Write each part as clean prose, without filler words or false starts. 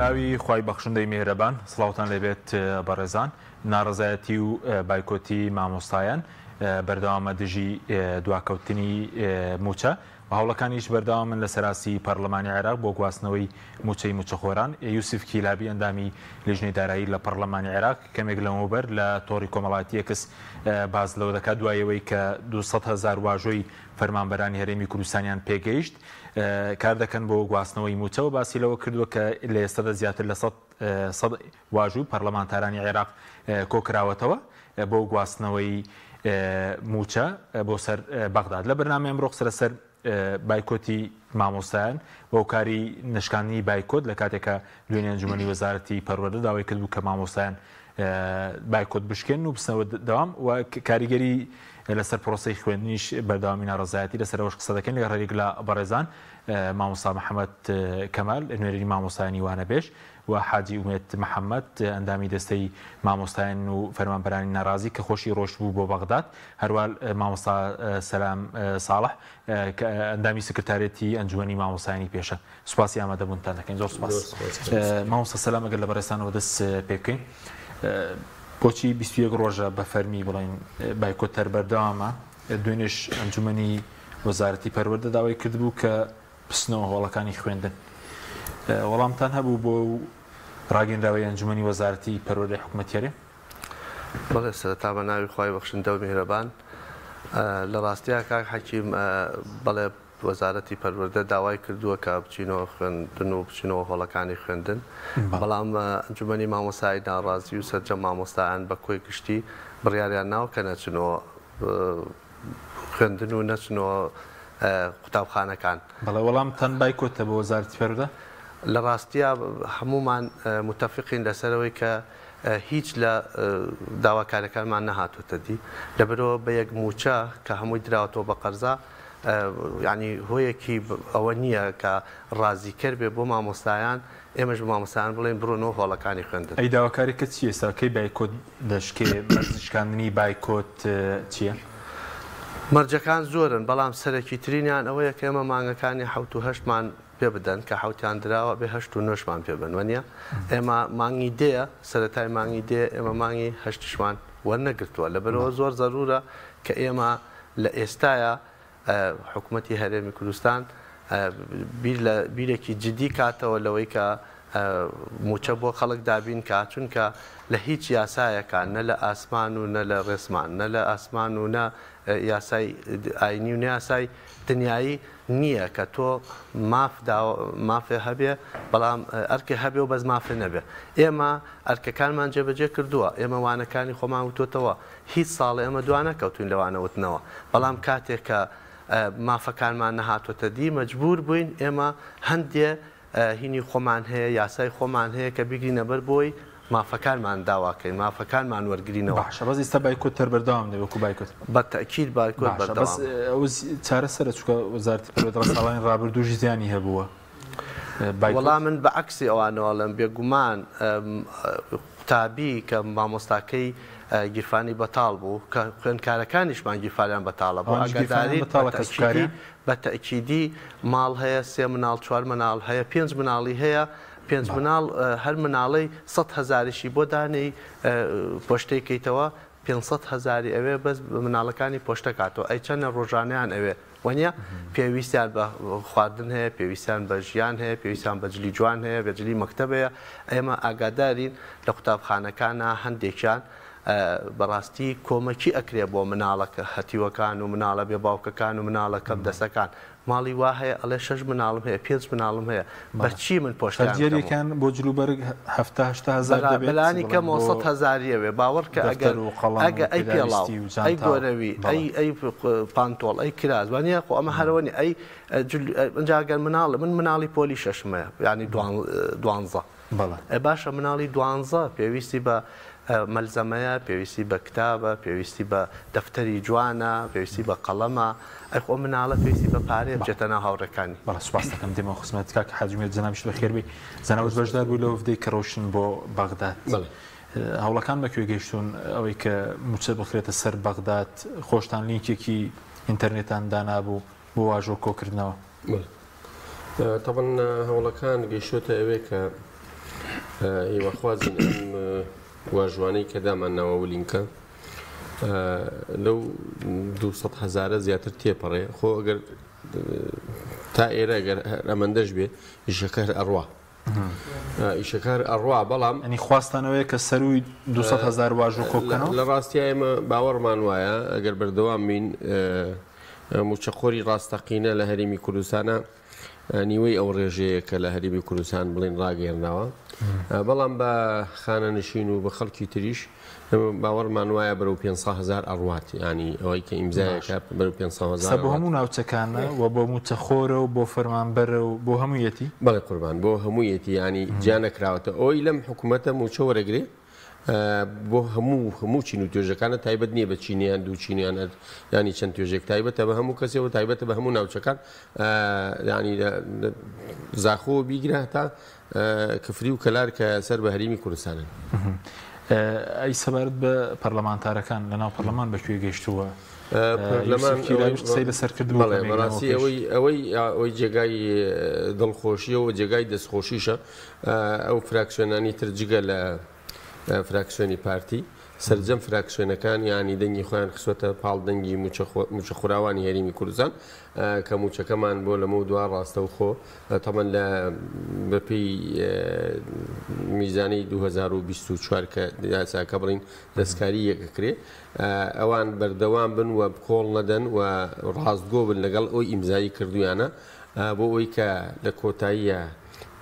ناوی خوای بەخشندەی میهرەبان سڵاوتان لێبێت بەڕێزان ناڕەزایەتی و بایکۆتی مامۆستایان بەردەوامە دژی دواکەوتنی موچە و هەوڵەکانیش بەردەوامن لە سەراسی پەرلەمانی عێراق بۆ گواستنەوەی موچەی موچەخۆران. یوسف کیلابی ئەندامی لیژنەی دارایی لە پەرلەمانی عێراق کەمێک لەمەوبەر لە تۆڕی کۆمەڵایەتی یەکس باز لەوە دەکات دوایەوەی کە 200,000 واژۆی فەرمانبەرانی هەرێمی کوردستانیان پێگەیشت کار دەکەن بۆ گواستنەوەی موچەوە. باسی لەوە کردووە کە لە ئێستادا زیاتر لە 100 واژووی پەرلەمانتارانی عێراق کۆکراوەتەوە بۆ گواستنەوەی موچە بۆ سەر بەغداد. لە بەرنامەیەم ئەمڕۆ سەرەسەر بایکۆتی مامۆستایان بۆ کاری نشکاندنی بایکۆت لە کاتێکە دوێنێ ئەنجومەنی وەزارەتی پەروەردە داوای کردبوو کە مامۆستایان بایکۆت بشکێن و بستنەوە دەوام و کاریگەری لەسەر پرۆسەی خوێندنیش بەردەوامی ناڕەزایەتی لەسەرەوەش قسە دەکەن. لە ڕێک لە بەڕێزان مامۆستا محەممەد کەمال نوێنەری مامۆستایانی وانەبێژ و حاجی ئومێد محەممەد ئەندامی دەستەی مامۆستایان و فەرمانبەرانی ناڕازی کە خۆشی ڕۆشت بوو بۆ بەغداد، هەروال مامۆستا سەلام ساڵح کە ئەندامی سکرتارێتی ئەنجومەنی مامۆستایانی پێشە. سوپاسی ئامادەبوونتان دەکەین. زۆر سوپاس. مامۆستا سەلام ئەگەر لە بەڕێستانەوە دەست پێ بکەین. بۆچی 21 ڕۆژە بە فەرمی بڵین بایکۆتەر بەردەوامە دوێنێش ئەنجومەنی وەزارەتی پەروەردە داوای کردبوو کە بستنەوە هۆڵەکانی خوێندن. وەڵامتان هەبوو بۆ ڕاگەیەندراوەی ئەنجومەنی وەزارەتی پەروەردەی حکوومەتیارێ؟ بەڵێ سەرەتا بە ناوی خوای بەخشندە و میهرەبان لە ڕاستیە کاک حەکیم بەڵێ وەزارەتی پەروەردە داوای کردووە کە بچینەوە خوێندن و بچینەوە هۆڵەکانی خوێندن، بەڵام ئەنجومەنی مامۆستای ناڕازی و سەرجەم مامۆستایان بە کۆی گشتی بڕیاریان ناو کە نەچنەوە خوێندن و نەچنەوە قوتابخانەکان. بەڵێ وەڵامتان بایکۆتە بە وەزارەتی پەروەردە؟ لە ڕاستیە هەمومان متفقین لەسەرەوەی کە هیچ لە داواکارەکانمان نەهاتوتە دی لەبەرەوە بە یەک موچە کە هەمووی دراوەتەوە بە قەرزا، یعنی هۆیەکی ئەوە نییە کە ڕازیکەر بێ بۆ مامۆستایان، ئێمەش مامۆستایان بڵێن بڕۆنەوە هۆڵەکانی خوێندن. ئەی داواکاریکە چیە؟ ئێستاکەی بایکۆت دەشکێ مەرجشکاندنی بایکۆت چییە؟ مەرجەکان زۆرن، بەڵام سەرەکی ترینیان ئەوەیە کە ئێمە مانگەکانی 7 و 8مان پێ بدەن کە حوتیان درراوە بێ 8 و 9مان پێ بن وەنیە. ئێمە مانگی دێە سەرەتای مانگی دێ ئێمە مانگی 8شمان وەرنەگرتووە، لەبەرەوە زۆر زەرورە کە ئێمە لە ئێستاە حکوومەتی هەرێمی کوردستان بیرێکی جدی کاتەوە لەوەی کە موچە بۆ خەڵک دابین کات، چونکە لە هیچ یاسایەکان نە لە ئاسمان و نە لە ڕێسمان، نە لە ئاسمان و نە یاسای ئاینی و نەیاسای دنیایی نییە کە تۆ مافێ هەبێ بەڵام ئەرکێ هەبێ و بەس مافێ نەبێ. ئێمە ئەرکەکانمان جێبەجێ کردووە، ئێمە وانەکانی خۆمان وتۆتەوە هیچ ساڵی ئەمە دوانە کەوتوین لەوانەوتنەوە، بەڵام کاتێک کە مافەکانمان نەهاتوتە دی مەجبور بووین ئێمە هەندێ هینی خۆمان هەیە، یاسای خۆمان هەیە کە بیگرینە بەر بۆی مافەکانمان داواکەین، مافەکانمان وەرگرینەوە. باشە، بەس ئێستا بایکۆت تەر بەردەوام دێ وەکو بایکۆت؟ بەتەکید بایکۆت بەردەوام. ئەو چارەسەرە چونکە وەزارەتی پەروەردە ساڵانی ڕابردووش زیانی هەبووە. وەڵام من بە عەکسی ئەوانەوەڵم بێگومان قوتابی کە مامۆستاکەی گیرفانی بەتاڵ بوو کە خوێندکارەکانیشمان گیرفانیان بەتاڵە بۆ ئاگاداری بە تەکیدی ماڵ هەیە 3 مناڵ 4 مناڵ هەیە 5 مناڵی هەیە، 5 مناڵ هەر مناڵەی 100,000شی بۆ دانەی پۆشتەی کەیتەوە 500,000 ئەوێ بەس مناڵەکانی پۆشتە کاتەوە. ئەی چەندە ڕۆژانیان ئەوێ وەنیە پێویستیان بە خواردن هەیە، پێویستیان بە ژیان هەیە، پێویستیان بەجلی جوان هەیە، بەجلی مەکتەبەیە. ئێمە ئاگادارین لە قوتابخانەکانە هەندێکیان بەڕاستی کۆمەکی ئەکرێ بۆ مناڵەکە هەتیوەکان و مناڵە بێ باوکەکان و مناڵە کەم دەسەکان. ماڵی وا هەیە ئەڵێ 6 مناڵم هەیە 5 مناڵم هەیە، بەچی من پۆشتێریەکان بۆ جلوبەرگ 70-80,000 دەبێت، بەلانی کەم 100,000 باوەڕ کە ئەگە ئەی پێڵاو ئەی گۆرەوی ئەی پانتۆڵ ئەی کراز وانە خۆ ئەمە هەرەوەنی ئەی ئەنجاگەر مناڵ من مناڵی پۆلی 6مەیە ینی 12 باشە مناڵی 12 پێویستی بە مەلزەمەیە، پێویستی بە کتابە، پێویستی بە دەفتەری جوانە، پێویستی بە قەڵەمە، ئەی خۆ مناڵە پێویستی بە پارێ بچێتە ناو هاوڕەکانی. بەڵێ سوپاس دەکەم دێمە خزمەت کاک حاجومێت جەنابیش بەخێربێ. زەناوت بەشدار بوو لەوە ئەفدەی کە ڕۆشن بۆ بەغداد. هەوڵەکان بەکوێ گەیشتون ئەوەی کە موچە بخرێتە سەر بەغداد؟ خۆشتان لینکێکی ئینتەرنێتان دانابوو بۆ واژۆ کۆکردنەوە؟ طبعا هەوڵەکان گەیشتۆتە ئەوەی کە ئێوەخوازین ئەم واژوانەی کە دامانناوە ولینکە لەو 200,000 زیاتر تێپەڕێ خۆ ئەگەر تا ئێرە ئەگەر ئەمەندەش بێ ئیشەکە ئەڕوا ئیشەکار ئەڕوا بەڵام ئەنی خواستانەوەی کە سەروی 200,000 واژۆ کۆ بکەنەوە لە ڕاستی ئێمە باوەڕمان وایە ئەگەر بەردەوام بین موچەخۆری ڕاستەقینە لە هەرێمی کوردستانە نیوەی ئەو ڕێژەیە کە لە هەرێمی کوردستان بڵێن ڕاگەێنراوە بەڵام بە خانە نشین و بە خەڵکی تریش باوەڕمان وایە بەرەو 500,000 ئەڕوات ینی ئەوەی کە ئیمزایەکە بەرەو 500,000 بۆ هەموو ناوچەکانە و بۆ موچەخۆرە و بۆ فەرمانبەرە و بۆ هەموویەتی بەڵێ قوربان بۆ هەموویەتی ینی جیانەکراوەتە ئەوی لەم حکوومەتە موچە وەرەگرێ بۆ هەموو چین و توێژەکانە تایبەت نییە بە چینیان دوو چینیان ینی چەند توێژێک تایبەتە بە هەموو کەسەوە تایبەتە بە هەموو ناوچەکان ینی زاخۆ بیگرە تا کفری و کەلار کە سەر بە هەرێمی کوردستانن ئەی سەبارەت بە پەرلەمانتارەکان لەناو پەرلەمان بەکوێ گەیشتووە لەسەر کردوڵێمەڕاستی ئەوەی جێگای دڵخۆشیەوە جێگای دەستخۆشیشە ئەو فراکسیۆنانی ترجگە لە فراکسیۆنی پارتی سەرجەم فراکسیۆنەکان ینی دەنگی خۆیان خسوەتە پاڵ دەنگی موچەخوراوانی هەرێمی کوردستان کە موچەکەمان بۆ لەمە دوا ڕاستە و خۆ تەمەەن لە بەپی میزانەی 2024 کە یاساکە بڵین دەستکاری یەکەکرێ ئەوان بەردەوام بن و کۆڵ نەدەن و ڕاستگۆ بن لەگەڵ ئەوی ئیمزایی کردویانە بۆ ئەوی کە لە کۆتاییە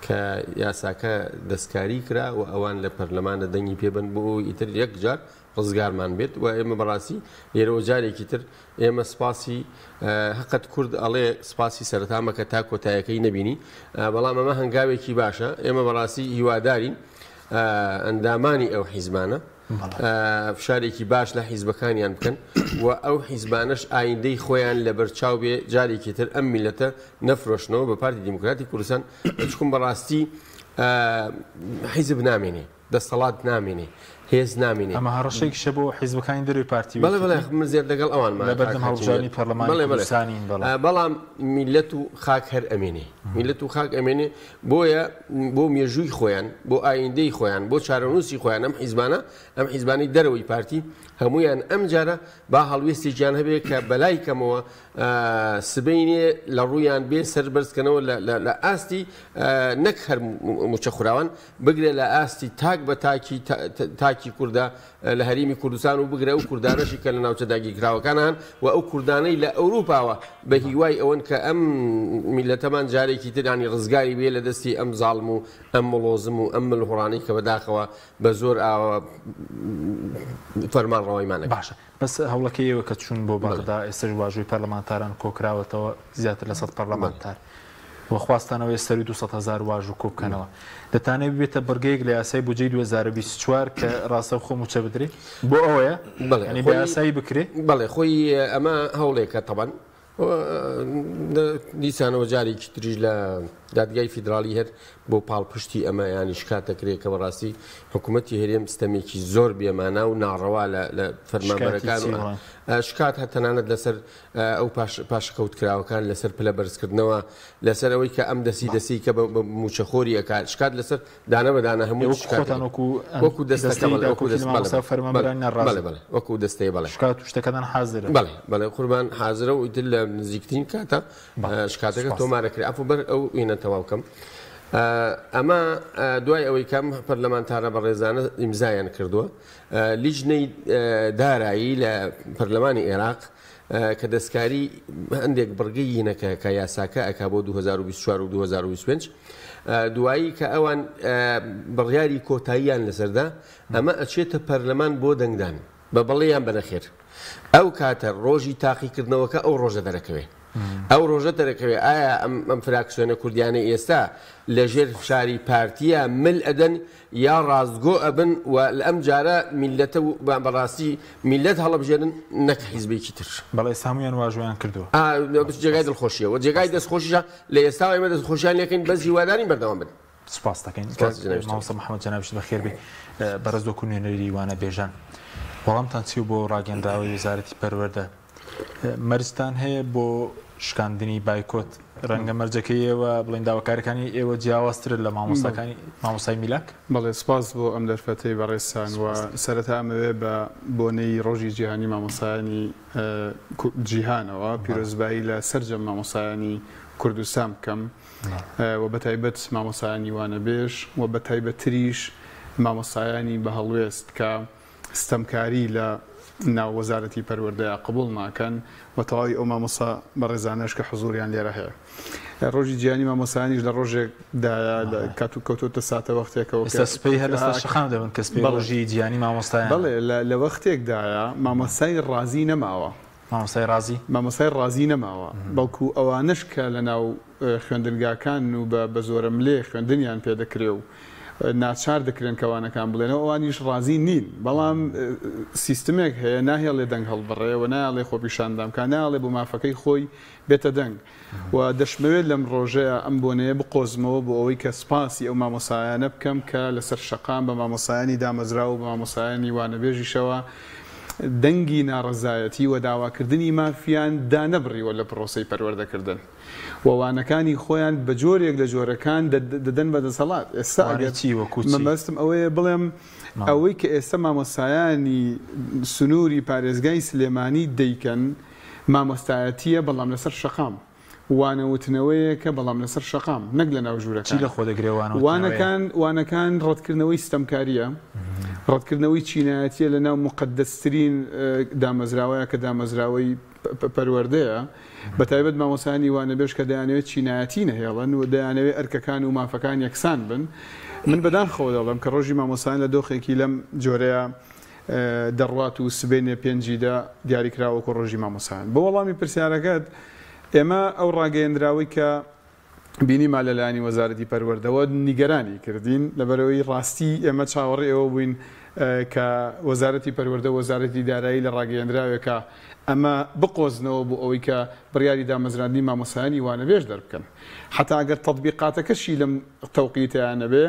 کە یاساکە دەستکاری کرا و ئەوان لە پەرلەمانە دەنگی پێبن بۆ ئیتر یەک جار ڕزگارمان بێت و ئێمە بەڕاستی لێرەوە جارێکی تر ئێمە سپاسی حقت کورد ئەڵێ سپاسی سەرتامەکە تا کۆتایەکەی نەبینی بەڵام ئەمە هەنگاوێکی باشە ئێمە بەڕاستی هیوادارین ئەندامانی ئەو حیزبانە فشارێکی باش لە حیزبەکانیان بکەن و ئەو حیزبانش ئایندەی خۆیان لە بەرچاو بێ جارێکی تر ئەم میلەتە نەفرۆشنەوە بە پارتی دیموکراتی کوردستان بچکم بەڕاستی حیزب نامێنێ دەسەڵات نامێنێ هێز نامێنێ ئەمە هەڕەشەیەکی شە بۆ حیزبەکانی دەروی پارتی بەڵێ بەڵێ من زێر لەگەڵ ئەوانمان بەردەم هەڵبژاردننی پەرلەمانی کوردستانین بەڵام میلەت و خاک هەر ئەمێنێ میلەت و خاک ئەمێنێ بۆیە بۆ مێژووی خۆیان بۆ ئایندەی خۆیان بۆ چارەنووسی خۆیان ئەم حیزبانەی دەرەوەی پارتی هەمویان ئەم جارە با هەڵوێستێکیان هەبێت کە بەلای کەمەوە سبەینێ لە ڕوویان بێ سەربەرزکەنەوە لە ئاستی نەک هەر موچەخوراوان بگرێت لە ئاستی تاک بە تاکی کووردا لە هەرێمی کوردستان و بگرە و کوردانەشی کە لە ناوچە داگیرکراوەکانان و ئەو کوردانەی لە ئەوروپاوە بە هیوای ئەوەن کە ئەم میلەتەمان جارێکی ترانی ڕزگاری بێ لە دەستی ئەم زاڵم و ئەم مڵۆزم و ئەم ملهوڕانی کە بەداخەوە بە زۆر فەرمان ڕەوایمانە باشە بەس هەوڵەکەیەوە کە چوون بۆ بەغدا ئێستش واژووی پەرلەمانتاران کۆکراوەتەوە زیاتر لە 100 پەرلەمانتار بۆ خواستانەوەی سەری 200,000 واژوو کۆ بکەنەوە دەتانێت ببێتە بەرگەیەک لە یاسای بودجەی 2024 کە ڕاستە خۆ موچە بدرێت بۆ ئەوەیە بە یاسایی بکرێت بەڵێ خۆی ئەمە هەوڵێکە تەبەن دیسانەوە جارێکی تریژ لە دادگای فیدرالی هەر بۆ پاڵپشتی ئەمە ینی شکاتەکرێت کە بەڕاستی حکوومەتی هەرێم ستەمێکی زۆر بێمانە و ناڕەوا لە فەرمانبەرەکان شکات هەتەنانەت لەسەر ئەو پاشکەوت کراوەکان لەسەر پلە بەرزکردنەوە لەسەر ئەوەی کە ئەم دەسی کە بە موچەخۆری ئەکات شکات لەسەر دانە بەدانە هەموو وەکو وەکو دەستەی بەڵێ شکات شتەکەدان حازرە بەڵێ قوربان حازرە و ئیتر لە نزیکترین کاتە شکاتەکە تۆمارەکرێ ئەفو بەر ئەو ئینە تەواوکەم ئەمە دوای ئەوەی کەم پەرلەمانتارە بە ڕێزانە ئیمزایان کردووە لیژنەی دارایی لە پەرلەمانی عێراق کە دەستکاری هەندێک بڕگەیینەکە کە یاساکە ئەک بۆ 2024 و 2025 دوایی کە ئەوان بڕیاری کۆتاییان لەسەردا ئەمە ئەچێتە پەرلەمان بۆ دەنگدان بە بەڵێیان بەنەخێر ئەو کاتە ڕۆژی تاقیکردنەوەکە ئەو ڕۆژە دەرەکەوێت ئەو ڕۆژە دەرەکەوێت ئایا ئەم فراکسیۆنە کوردیانە ئێستا لەژێر شاری پارتیە مل ئەدەن یا ڕازگۆ ئەبن و لە ئەم جارە میلەتە بەڕاستی میلەت هەڵەبژێرن نەک حیزبێکی تر بەڵێ سامیان واژۆیان کردووە جێگای دڵخۆشیەوە جێگای دەستخۆشیشە لە ئێستا ئێمە دەستخۆشیان لەکەین بەس هیوادارین بەردەوام بن سپاس دەکەین ماوسە محەممەد جەنابیش بەخێر بێ بەڕێز وەکو نوێنەری وانە بێژان وەڵامتان چی و بۆ ڕاگەندراوی وزارەتی پەروەردە مەرجتان هەیە بۆ شکاندنی بایکۆت ڕەنگە مەرجەکەیەوە بڵین داواکارەکانی ئێوە جیاوازترن لە مامۆستاکانی مامۆستای میلاک؟ بەڵێ سپاس بۆ ئەم دەرفەتەی بەڕێستان و سەرەتا ئەمەوێ بە بۆنەی ڕۆژی جیهانی مامۆستایانی جیهانەوە پیرۆزبایی لە سەرجەم مامۆستایانی کوردستان بکەم و بە تایبەت مامۆستایانی وانەبێژ و بە تایبەتریش مامۆستایانی بە هەڵوێست کە ستەمکاری لە ناو وەزارەتی پەروەردەیە قبول ناکەن و تەواوی ئەو مامۆستا بەڕێزانەش کە حزوریان لێرە هەیە. ڕۆژی جیهانی مامۆستایانیش لە ڕۆژێکدایە کات و کەوتۆتە ساتە وەختێکەوە سپەی هەر لەستا شەقام دەبن کە سپەی ڕۆژی جیهانی مامۆستایان بەڵێ لە وەختێکدایە مامۆستای ڕازی نەماوە. مامۆستای ڕازی نەماوە بەڵکو ئەوانش کە لە ناو خوێندنگاکان و بە زۆرم لێ خوێندنیان پێدەکرێ و ناچار دەکرێن کەوانەکان بڵێنەوە ئەوانیش ڕازی نین بەڵام سیستمێک هەیە ناهێڵێ دەنگ هەڵبڕێەوە ناڵێ خۆپیشاندام کا ناڵێ بۆ مافەکەی خۆی بێتە دەنگ و دەشمەوێت لەم ڕۆژەیە ئەم بۆنەیە بقۆزمەوە بۆ ئەوەی کە سپاسی ئەو مامۆسایانە بکەم کە لەسەر شەقام بە مامۆسایانی دامەزرا و بە مامۆسایانی وانەبێژیشەوە دەنگی ناڕزایەتی و داواکردنی مافیان دانەبڕیوە لە پرۆسەی پەروەردەکردن وەوانەکانی خۆیان بە جۆرێک لە جۆرەکان دەدەن بە دەسەڵات. ئێستا مەبەستم ئەوەیە بڵێم ئەوەی کە ئێستا مامۆستایانی سنووری پارێزگای سلێمانی دەیکەن مامۆستایەتیە بەڵام لەسەر شەقام وانەوتنەوەیە کە بەڵام لەسەر شەقام نەک لە ناو ژوورەکان لە خۆ دەگرێوان وانەکان ڕەتکردنەوەی ستەمکاریە ڕەتکردنەوەی چینایەتیە لە ناو مقدەسترین دامەزراوەیە کە دامەزراوەی پەروەردەیە بە تایبەت مامۆسایانی وانەبێژ کە دەیانەوێت چینایەتی نەهێڵن و دەیانەوێت ئەرکەکان و مافەکان یەکسان بن. من بەدان خۆ دەڵم کە ڕۆژی مامۆسایان لە دۆخێکی لەم جۆرەیە دەڕوات و سبێنێ پێنجیدا دیاریکراوەکو ڕۆژی مامۆسایان. بە وەڵامی پرسیارەکەت ئێمە ئەو ڕاگەیەندراوی کە بینیما لەلایەنی وەزارەتی پەروەردەوە نیگەرانی کردین لەبەرەوەی ڕاستی ئێمە چاوەڕێ ئێوە بووین کە وەزارەتی پەروەردە وەزارەتی دارایی لە ڕاگەیەندراوێکە ئەمە بقۆزنەوە بۆ ئەوەی کە بڕیاری دامەزراندنی مامۆسایانی وانەبێژ دەربکەن حتا ئەگەر تەطبیقاتەکەشی لەم تەوقیتیانە بێ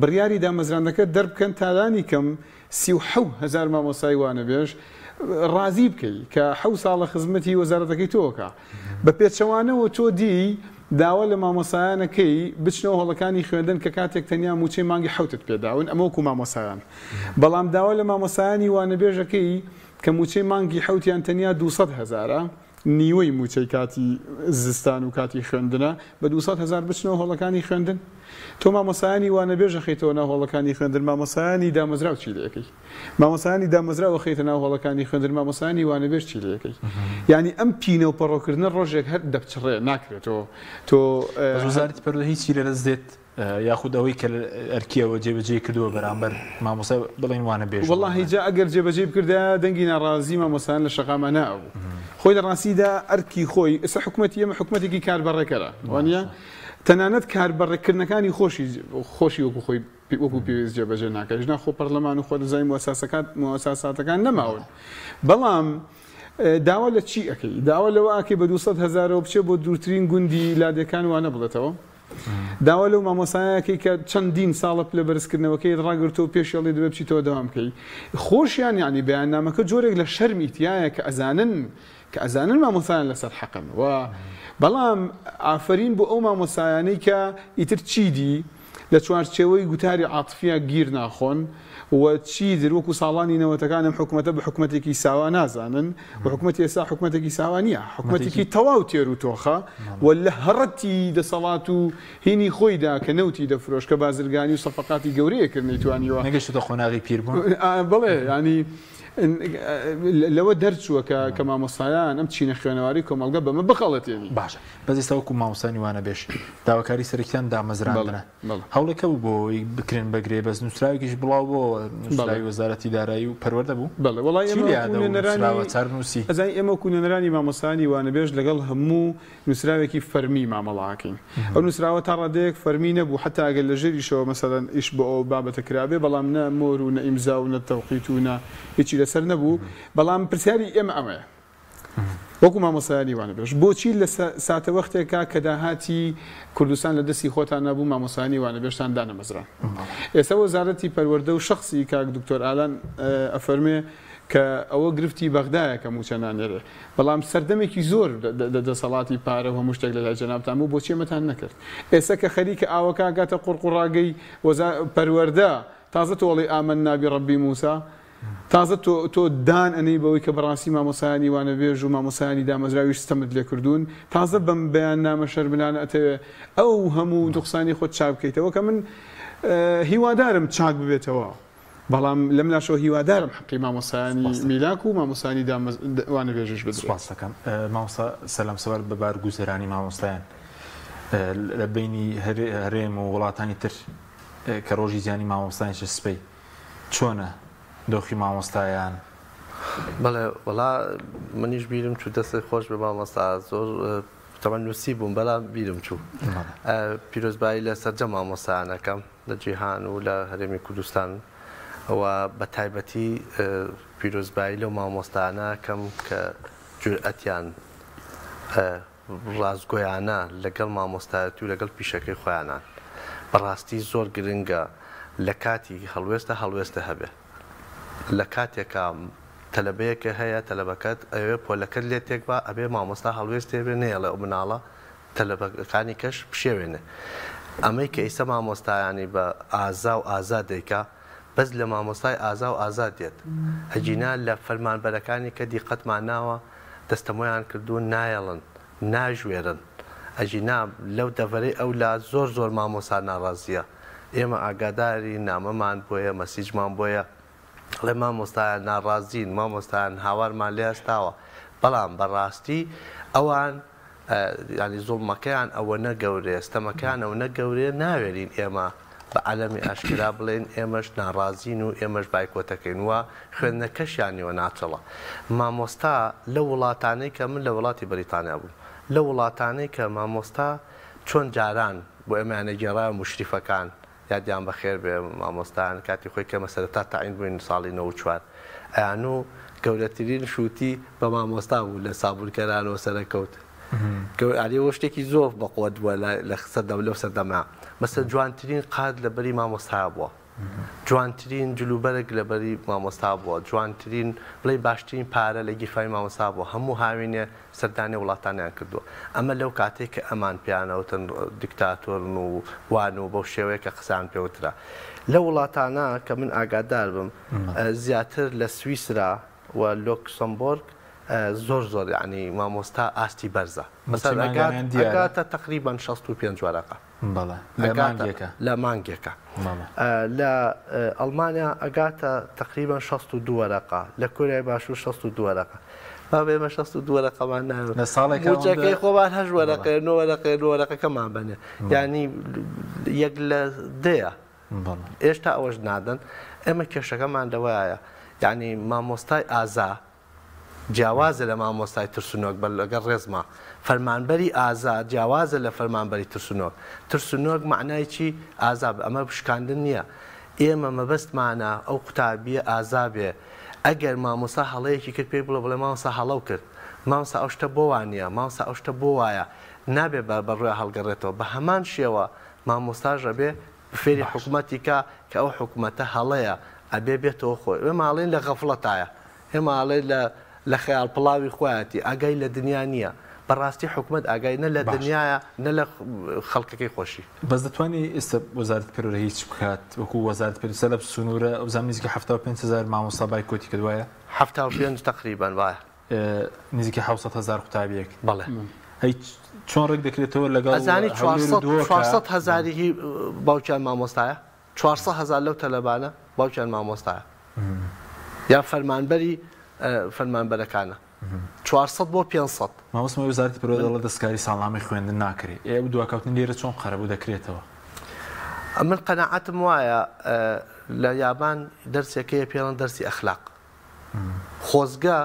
بڕیاری دامەزراندەکە دەربکەن تادانی کەم 37,000 مامۆسای وانەبێژ ڕازی بکەی کە 7 ساڵە خزمەتی وەزارەتەکەی تۆکە بە پێچەوانەوە تۆ دی داوا لە مامۆسایانەکەی بچنەوە هەڵەکانی خوێندن کە کاتێک تەنیا موچەی مانگی حوتت پێداون ئەمەوەکو مامۆسایان بەڵام داوا لە مامۆسایانی وانەبێژەکەی کە موچەی مانگی حوتیان تەنیا 200,000 نیوەی موچەی کاتی زستان و کاتی خوێندنە بە 200,000 بچنەوە هەڵەکانی خوێندن تۆ مامۆسایانی وانەبێژە خەیتەوە ناو هەڵەکانی خوێندن مامۆسایانی دامەزراو چی لەکەی مامۆسایانی دامەزراوە خەیتە ناو هەڵەکانی خوێندن مامۆسایانی وانەبێژ چی لەکەی یعنی ئەم پینە و پەڕۆکردنە ڕۆژێک هەر دەبچڕێ ناکرێتەوە تۆ وەزارەتی پەروەردە هیچی لە دەست دێت یاخود ئەوەی کە ئەرکیەوە جێبەجێ کردووە بەرامبەر مامۆسای بڵین وانەبێژ وەڵڵاهی جا ئەگەر جێبەجێ بکردە دەنگی ناڕازی مامۆسایان لە شەقامە ناوە خۆی لە ڕاستیدا ئەرکی خۆی ئێستا حکوومەتی ئەمە حکوومەتێکی کاربەڕێکەرە وانە تەنانەت کاربەڕێکردنەکانی خۆشی وەکو خۆی وەکو پێویست جێبەجێ ناکەش ناخۆ پەرلەمان و خۆ دەزای موساساتەکان نەماون بەڵام داوا لە چی ئەەکەی داوا لەوە ئاکەی بە 200,000 بچێ بۆ دوورترین گوندی لادەکان وانە بڵێتەوە داوا لەو مامۆسایەکەی کە چەندین ساڵە لە بەرزکردنەوەکەی ڕاگرتەوە پێشێڵی دەبێت بچیتەوە دەوام بکەی خۆشیان یعنی بەیاننامەکە جۆرێک لە شەرمیتیایە کە ئەزانن مامۆسایان لەسەر حەقن و بەڵام ئافرین بۆ ئەو مامۆسایانەی کە ئیتر چیدی لە چوارچێوەی گوتاری عاتفیە گیر ناخۆن و چی دروکو ساڵانی نەوەتەکان ئەم حکوومەتە بە حکوومەتێکی ساوا نازانن و حکوومەتی ئێستا حکوومەتێکی ساوا نییە حکوومەتێکی تەواو تێر و تۆخە و لە هەڕەتی دەسەڵات و هینی خۆیدا کە نەوتی دەفرۆش کە بازرگانی و سەفقاتی گەورەیەکردنی توانیوە نەگەشتە خۆناغی پیر بوون بڵێ ینی لەوە دەرچووە کە مامۆسایان ئەم چینە خوێنەواری کۆمەڵگە بەمە بخەڵەتێنی باشە بەزیستا وەکو مامۆسانی وانەبێژ داواکاری سەرکیان دامەزراندنە هەوڵەکە بوو بۆی بکرێن بەگرێ بەس نووسراوێکیش بڵاو بۆ نووسراوی وەزارەتی دارایی و پەروەردە بوو بەڵێ وەڵای ئەزای ئێمە کوونێنەرانی مامۆسانی وانەبێژ لەگەڵ هەموو نووسراوێکی فەرمی مامەڵاکەین ئەو نووسراوە تا ڕادەیەک فەرمی نەبوو حتا ئەگەر لە ژێریشەوە مەسەڵەن ئیش بۆ ئەو بابەتە کرابێ بەڵام نە مۆر و نە ئیمزا و نە تەوقیت و نە هیچی لەسەر نەبوو بەڵام پرسیاری ئێمە ئەمەیە وەکو مامۆسایانی وانەبێژ بۆچی لە ساتە وەختێکا کە داهاتی کوردستان لە دەستی خۆتان نەبوو مامۆسایانی وانەبێژتان دانەمەزران ئێستا وەزارەتی پەروەردە و شەخصی کاک دکتۆر ئالان ئەفەرمێ کە ئەوە گرفتی بەغدایە کە موچەنانێرێ بەڵام سەردەمێکی زۆر دەسەڵاتی پارە و هەموو شتێک لە لای جەنابتان بوو بۆچی ئێمەتان نەکرد ئێستا کە خەریکە ئاوەکە گاتە قوڕقوڕاگەی پەروەردە تازە تۆڵی ئامن نابی ڕەبی موسا تازە تۆ دان ئەنەی بەوەی کە بەڕاستی مامۆسایانی وانەبێژ و مامۆسایانی دامەزراویش ستەمت لێ کردوون تازە بەم بەیان نامە شەرملانە ئەتەوێ ئەو هەموو دوخسانی خۆت چاک بکەیتەوە کە من هیوادارم چاک ببێتەوە بەڵام لەم لاشەوە هیوادارم حەقی مامۆسایانی میلاک و مامۆسایانی وانەبێژش بدرێت. سپاس دەکەم مامۆستا سەلام سەبەر بە بارگوزەرانی مامۆستایان لە بینی هەرێم و وڵاتانی تر کە ڕۆژی زیانی مامۆستایان سپەی چۆنە دۆخی مامۆستایان؟ بەڵێ وەڵا منیش بیرم چوو دەستی خۆش بە مامۆستا زۆر تەمەەن نووسی بووم بەڵام بیرم چوو پیرۆزبایی لە سەرجە مامۆستایانەکەم لە جیهان و لە هەرێمی کوردستان ئەوە بە تایبەتی پیرۆزبایی لەو مامۆستایانەکەم کە جورئەتیان ڕازگۆیانە لەگەڵ مامۆستایەتی و لەگەڵ پیشەکەی خۆیانان بەڕاستی زۆر گرنگە لە کاتی هەڵوێستە هەبێ لە کاتێکە تەلەبەیەکە هەیە تەلەبەکەت ئەوێ پۆلەکەت لێ تێک بە ئەبێ مامۆستا هەڵوێستێ بێ نێڵێ ئەو مناڵە تەلەبەکانی کەش پشێوێنێ ئەمەی کە ئیسە مامۆستایانی بە ئازا و ئازاد دەیکا بەس لە مامۆستای ئازا و ئازاد دێت هەجینا لە فەرمانبەرەکانی کە دیقەتمان ناوە دەستەمۆیان کردوون نایەڵن ناژوێرن ئەجینا لەو دەڤەرەی ئەو لا زۆر مامۆستا ناڕازیە ئێمە ئاگاداری نامەمان بۆیە مەسیجمان بۆیە لە مامۆستایان ناڕازین مامۆستایان هاوارمان لێ هەستاوە بەڵام بەڕاستی ئەوان ینی زوڵمەکەیان ئەوە نەگەورێ ستەمەکەیان ئەو نەگەورێ ناوێرین ئێمە بە عەلەمی ئاشکرا بڵێن ئێمەش ناڕازین و ئێمەش بایکۆتەکەین وە خوێندنەکەشیانیوە ناچەڵە مامۆستا لە وڵاتانەی کە من لە وڵاتی بەریتانیا بووم لە وڵاتانەی کە مامۆستا چۆن جاران بۆ ئێمەیانە گێڕایە مشریفەکان یادیان بەخێر بێ مامۆستایان کاتی خۆی کە مەسەرەتا تاعین بووین ساڵی 94 ئەیان و گەورەترین شووتی بە مامۆستا بوو لە سابوورکەرانەوە سەرەکەوت ئەوە شتێکی زۆر بەقوت بووە لە لەو سەردەما مەسە جوانترین قاد لەبەری مامۆستا بووە جوانترین جلوبەرێک لەبەری مامۆستا بووە جوانترین بڵێ باشترین پارە لە گیرفانی مامۆستا بووە هەموو هاوینێ سەردانی وڵاتانیان کردووە ئەمە لەو کاتێک کە ئەمان پیانەوتن دیکتاتۆرن و وان و بەو شێوەیە کە قسان پێوترا لە وڵاتانە کە من ئاگادار بم زیاتر لە سویسرا و لۆکسەمبۆرگ زۆر یعنی مامۆستا ئاستی بەرزە ئەگاتە تقریبان 65 وەرەقە لە مانگێکە لە ئەڵمانیا ئەگاتە تقریبان 62 وەرەقە لە کۆریای باشوور 62 وەرەقە بابێمە 62 وەرەقەمان ناوێت خۆبان هەژ وەرەقە 9 وەرەقەکەمان بنێ ینی یەک لە دەیە ئێشتا ئەوەش نادەن ئێمە کێشەکەمان لەوەیە یعنی مامۆستای ئازا جیاوازە لە مامۆستای ترسنۆک بە لەگەڵ ڕێزما فەرمانبەری ئازا جیاوازە لە فەرمانبەری ترسنۆک معنای چی ئازا ئەمە بشکاندن نییە ئێمە مەبەستمانە ئەو قوتابیە ئازا بێ ئەگەر مامۆستا هەڵەیەکی کرد پێی بڵێ مامۆستا هەڵەو کرد مامۆستا ئەو شتە بۆ وانە مامۆستا ئەو شتە بۆ وایە نابێ بەڕووی هەڵگەڕێتەوە بە هەمان شێوە مامۆستاژە بێ فێری حکوومەتی کە ئەو حکوومەتە هەڵەیە ئەبێ بێتەوە خۆی ئێماڵێن لە غەفڵەتایە ئێماڵێ لە خەیاڵ پڵاوی خۆیەتی ئاگای لە دنیا نییە بەڕاستی حکوومەت ئاگای نە لە دنیاە نە لە خەڵکەکەی خۆشی بەس دەتوانانی ئێستا وەزارەت پەروەردە هیچ بکات وەکو وەزارەت پەروەردە لە سنوورە ئەو زانیزی 75,000 مامۆستا بایکۆتی کردوایە 75 تقریبان وایە نزیکی 700,000 قوتابیەک بەڵێ چۆن ڕێک دەکرێتەوە لەگەڵ ئەزانی 400,000 باوکیان مامۆستایە 400,000 لەو تەلەبانە باوکیان مامۆستایە یا فەرمانبەری فەرمانبەرەکانە 400 بۆ 500 مامۆستای وەزارەتی پەروەردە دەڵێت دەستکاری ساڵنامەی خوێندن ناکرێت ئێوە دواکەوتن لێرە چۆن قەرەبوو دەکرێتەوە من قەناعەتم وایە لە یابان دەرسێکەیە پێڵەن دەرسی ئەخلاق خۆزگە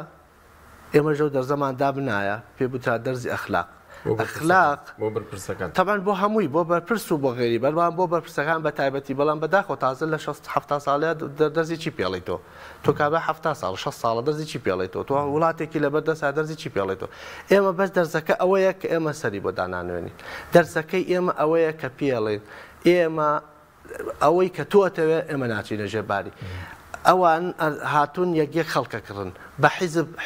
ئێمە ژەو دەرزەمان دابنایە پێ بوترا دەرسی ئەخلاق ئەخلاق تەبان بۆ هەمووی بۆ بەرپرس و بۆ غێری بەرمان بۆ بەرپرسەکان بە تایبەتی بەڵام بەداخۆ تازە لە 7 ساڵەیە دەرزی چی پێڵێتەوە تۆ کابرا 7 ساڵ 6 ساڵە دەرزی چی پێڵێتەوە تۆ وڵاتێکی لەبەردەسا دەرزی چی پێڵێتەوە ئێمە بەس دەرزەکە ئەوەیە کە ئێمە سەری بۆ دانانوێنین دەرزەکەی ئێمە ئەوەیە کە پێڵێن ئێمە ئەوەی کە تۆتەوێ ئێمە ناچینە ژێرباری ئەوان هاتوون یەکێک خەڵکەکردن بە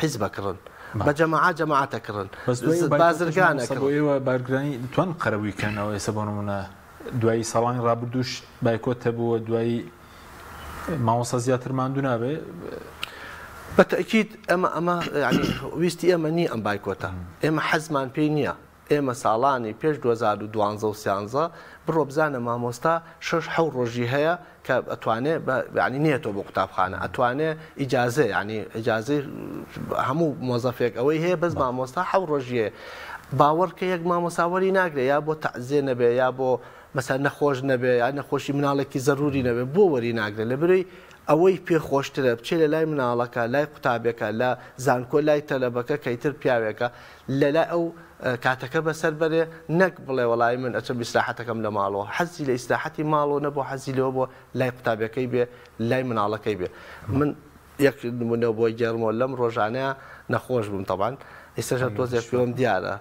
حیزبەکردن بە جەماعە جەماعەتەکردن بازرگانەکە ئێوە بارگرانی توان قەرەویکەنەوە ئێستا بۆ نمونە دوایی ساڵانی ڕابردووش بایکۆت هەبووە دوایی مامۆستا زیاتر ماندوو نابێ بەتەکیید ئەمە ویستی ئێمە نی ئەم بایکۆتە ئێمە حەزمان پێی نییە ئێمە ساڵانی پێش 2012 و 13 بڕۆ بزانە مامۆستا 6 ڕۆژی هەیە کە ئەتوانێت نیێتەوە بۆ قوتابخانە ئەتوانێت ئیجازە ئیجازەی هەموو مۆزەفێک ئەوەی هەیە بەس مامۆستا 7 ڕۆژیە باوەڕکە یەک مامۆساوەری ناگرێت یا بۆ تەعزیە نەبێ یا بۆ مەسەر نەخۆش نەبێ یا نەخۆشی مناڵێکی زەروری نەبێ بۆ وەری ناگرێت لە برەی ئەوەی پێخۆشترە بچێ لە لای مناڵەکە لای قوتابەکە لە زانکۆ لای تەلەبەکە کەیتر پیاوێکە لەلای ئەو کاتەکە بەسەر بەرێ نەک بڵێ وەڵای من ئەچە ئیسلاحەتەکەم لە ماڵەوە حەزی لە ئیسلاحەتی ماڵەوە نەبوو حەزی لەوە بۆ لای قوتابەکەی بێ لای مناڵەکەی بێ من یەک نمونە بۆی گەرمەوە لەم ڕۆژانەیە نەخۆش بووم تەبان ئێستاژە تۆزێک پێوەم دیارە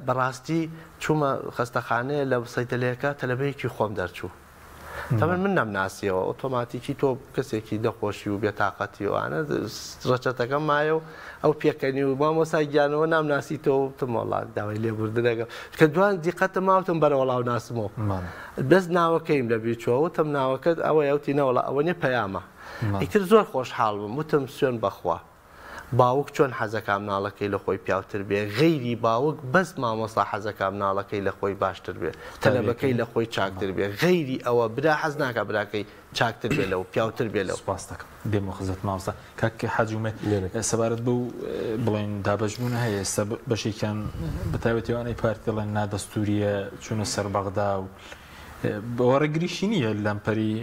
بەڕاستی چوومە خەستەخانەیە لە سەیتەلەیەەکە تەلەبەیەکی خۆم دەرچوو تەمەن من نەمناسیەوە ئۆتۆماتیکی تۆ کەسێکی دەخۆشی و بێتاقەتیوانە ڕەچەتەکەم مایە و ئەو پێکەنی و مامۆسای گیانەوە نامناسیتەوە تم وڵات داوای لێبوردنەکە کە دوان دیقەتە ماوتم بەرە وەڵاو ناسمەوە بەس ناوەکەیم لەبیچەوە وتم ناوەکەت ئەوە یوتی نەوەڵا ئەوە نیە پەیامە ئیتر زۆر خۆشحاڵ بووم وتم سوێن بەخوا باوک چۆن حەزەکە مناڵەکەی لە خۆی پیاوتر بێ غەیری باوک بەس مامۆستا حەزەکە مناڵەکەی لە خۆی باشتر بێ تەلەبەکەی لە خۆی چاکتر بێ غەیری ئەوە برا حەز ناکە براکەی چاکتر بێ لەو پیاوتر بێ لەو سوپاس دەکەم دێمە خزت مامۆستا کاکە حەجومێت سەبارەت بەو بڵێن دابەشبوون هەیە ئێستا بەشێکیان بەتایبەتیوانەی پارتی دەڵێن نادەستوریە چوونە سەر بەغدا و بەوەڕێگریشی نییە لەمپەری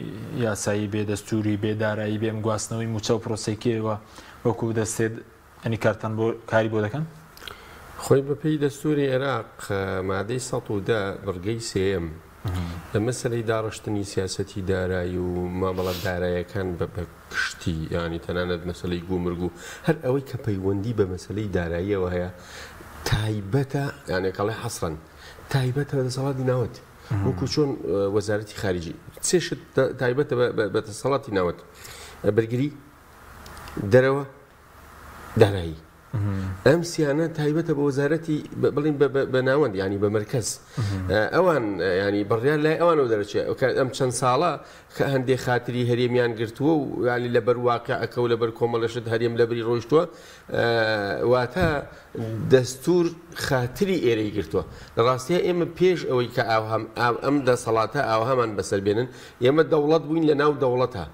یاسایی بێدەستوری بێدارایی بێم گواستنەوەی موچە و پرۆسێکیەوە وەکو دەستێت ئەنی کارتان بۆ کاری بۆ دەکەن خۆی بەپێی دەستوری عێراق مادەی 110 بڕگەی سێم لە مەسەلەی داڕشتنی سیاسەتی دارایی و مامەڵەت داراییەکان بە کشتی ینی تەنانەت مەسەلەی گومرگ و هەر ئەوەی کە پەیوەندی بە مەسەلەی داراییەوە هەیە تایبەتە یانێکڵێ حەسرەن تایبەتە بە دەسەڵاتی ناوەت وەکو چۆن وەزارەتی خارجی چێشت تایبەتە بە دەسەڵاتی ناوەت بەرگری دەرەوە دارایی ئەم سیانە تایبەتە بە وەزارەتی بڵین بە ناوەند ینی بە مەرکەز ئەوان ینی بڕیان لای ئەوانەوە دەرەچێت ئەم چەند ساڵە کە هەندێک خاتری هەرێمیان گرتووە و ینی لەبەر واقعەکە و لەبەر کۆمەڵەشت هەرێم لەبری ڕۆیشتووە واتە دەستور خاتری ئێرەی گرتووە لە ڕاستیە ئێمە پێش ئەوەی کە ئەم دەسەڵاتە ئاوهەمان بەسەر بێنن ئێمە دەوڵەت بووین لە ناو دەوڵەتە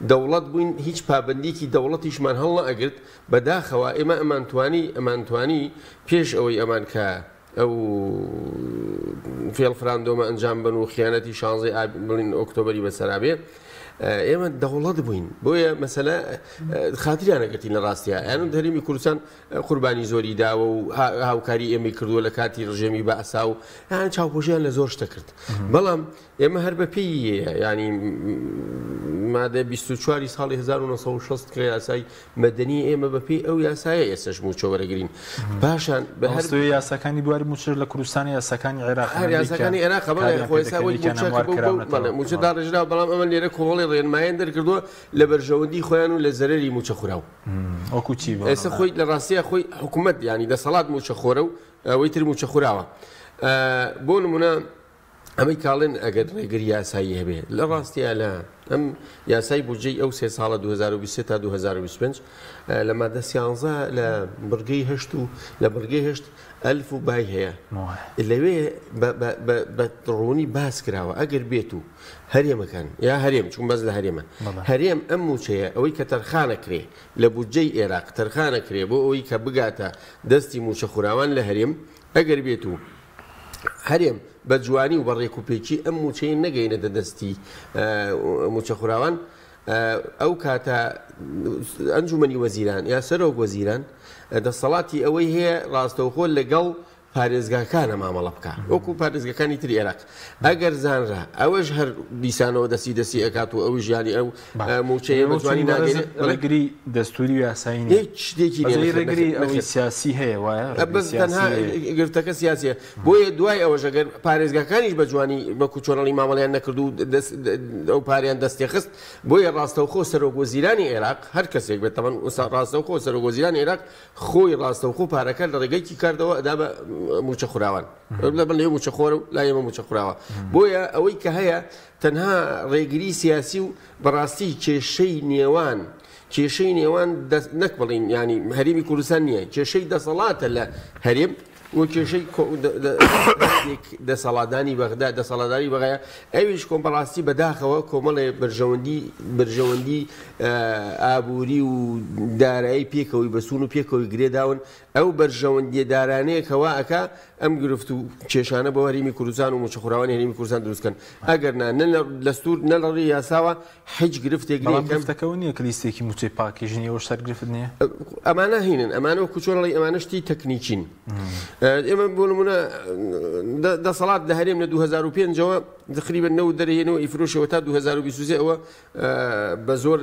دەوڵەت بووین هیچ پابندێکی دەوڵەتیشمان هەڵە ئەگرت بەداخەوە ئێمە ئەمانتوانی پێش ئەوەی ئەمان کە ئەو فێڵفراندۆمە ئەنجام بن و خیانەتی 16 بڵین ئۆکتۆبەری بەسەرابێ ئێمە دەوڵەت بووین بۆیە مەسەلە خاتریانەگەتی لە ڕاستیە یان هەرێمی کوردستان قوربانی زۆری داوە و هاوکاری ئێمەی کردووە لە کاتی ڕژێمی بەئەسا و یان چاوپۆشیان لە زۆر شتە کرد بەڵام ئێمە هەر بەپێی ینی مادە 24 ساڵی 1960 کە یاسای مەدەنی ئێمە بەپێی ئەو یاسایە ئێستش موچە وەرەگرین پاشان بە هەر یاساکانی دواری موچر لە کوردستانی یاساکانی عێراق یاساکانی عێراق بەڵێ خۆی موچە داڕێژرا بەڵام ئەمە لێرە کۆڵی ڕێنمایان دەرکردووە لە بەرژەوەندی خۆیان و لە زەرری موچە خوراو وەکو چی ئێستا خۆی لە ڕاستیە خۆی حکوومەت ینی دەسەڵات موچە خۆرە و ئەوەی تر موچە خوراوە بۆ نمونە ئەمەی کاڵێن ئەگەر ڕێگەری یاسایی هەبێ لە ڕاستیە لە ئەم یاسای بودجەی ئەو 3 ساڵە 2023 تا 2025 لە مادە 13 لە بڕگەی هەشت و لە بڕگەی هەشت ئەلف و بای هەیە لەوێ بە ڕوونی باس کراوە ئەگەر بێت و هەرێمەکان یا هەرێم چون بەس لە هەرێمە هەرێم ئەم موچەیە ئەوەی کە تەرخانەکرێ لە بودجەی عێراق تەرخانەکرێ بۆ ئەوەی کە بگاتە دەستی موچە خوراوان لە هەرێم ئەگەر بێت و هەرێم بە جوانی و بەڕێک و پێکی ئەم موچەی نەگەینە دەستی موچە خوراوان ئەو کاتە ئەنجومەنی وەزیران یا سەرۆک وەزیران دەسەڵاتی ئەوەی هەیە ڕاستەوخۆ لەگەڵ پارێزگاکانە مامەڵە بکە وەکو پارێزگەکانی تری عێراق ئەگەر زانرا ئەوەش هەر دیسانەوە دەسی ئەکات و ئەو ژیانی ئەو موچەیە بەجوانی ناگەێت ڕێگری دەستوری و یاسایی هیچ شتێکی ڕێگری ئەوەی سیاسی هەیە وایە تەنها گرتەکە سیاسیە بۆیە دوای ئەوەش ئەگەر پارێزگاکانیش بە جوانی وەکو چۆنەڵی مامەڵیان نەکرد و ئەو پاریان دەستێخست بۆیە ڕاستەوخۆ سەرۆکوەزیرانی عێراق هەر کەسێک بێت تەمەن ڕاستەوخۆ سەرۆکوەزیرانی عێراق خۆی ڕاستەوخۆ پارەکە لە ڕێگەیکی کاردەوە ئەدا بە موچە خوراوان لە موچە خۆر و لا ئێمە موچە خوراوە بۆیە ئەوەی کە هەیە تەنها ڕێگری سیاسی و بەڕاستی کێشەی نێوان نەک بڵین ینی هەرێمی کوردستان نییە کێشەی دەسەڵاتە لە هەرێم و کێشەی دەسەڵاتدانی بەغدا دەسەڵاتداری بەغایە ئەویش کۆم بەڕاستی بەداخەوە کۆمەڵێ بەرژەوەندی ئابووری و دارایی پێکەوەی بەسون و پێکەوەی گرێداون ئەو بەرژەوەندی دارانەیەکەوە ئەکا ئەم گرفت و کێشانە بۆ هەرێمی کوردستان و موچەخوراوانی هەرێمی کوردستان دروستکەن ئەگەر لە ستور نە لە ڕێی یاساوە هیچ گرفتێک گرفتەکەەوە نییە کە لیستێکی موچەی پاکیژنیەوە سەر گرفت نییە ئەمانە هینن ئەمانە وەکو چۆنەڵی ئەمانشتی تەکنیکین ئێمە بۆ نمونە دەسەڵات لە هەرێم لە 2005ەوە تقریبا نەوت دەرهێنەوە ئیفرۆشەوە تا 2023 ئەوە بە زۆر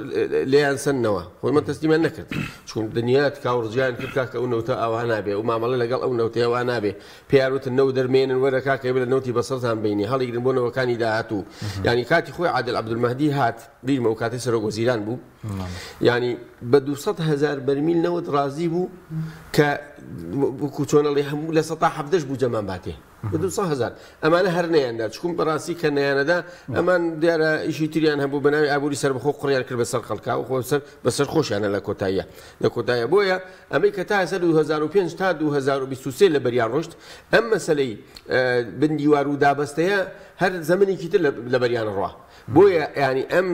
لێیان سنەوە خۆمە تەسلیمان نەکرد چون دنیات کاوڕجیان کرد کاکە ئەو نەوتە ئەوە نابێ و مامەڵە لەگەڵ ئەو نەوتەیەوە نابێ پێیاروتن نەو دەرمێنن وەرە کاکە بە لە نەوتی بەسەرتان بینی هەڵیگرن بۆ نەوەکانی داهاتوو ینی کاتی خۆی عادل عەبدولمەهدی هات بیرمە و کاتی سەرۆکوەزیران بوو ینی بە 200,000 بەرمیل نەوت ڕازی بوو کە وەکو چۆنەڵی هەموو لە 170 بوو جەمان باتێ بە 200,000 ئەمانە هەر نەیاندا چکوم بەڕاستی کە نەیانەدا ئەمان دیارە ئیشی تریان هەبوو بەناوی ئابووری سەربەخۆ قڕیان کرد بەسەر خەڵکا و بەسەر خۆشیانە لە کۆتاییە بۆیە ئەمەی کە تا سەر 2005 تا 2023 لە بەریان ڕۆشت ئەم مەسەلەی بندیوار و دابەستەیە هەر زەمنێکی تر لە بەریان ڕوا بۆیە ینی ئەم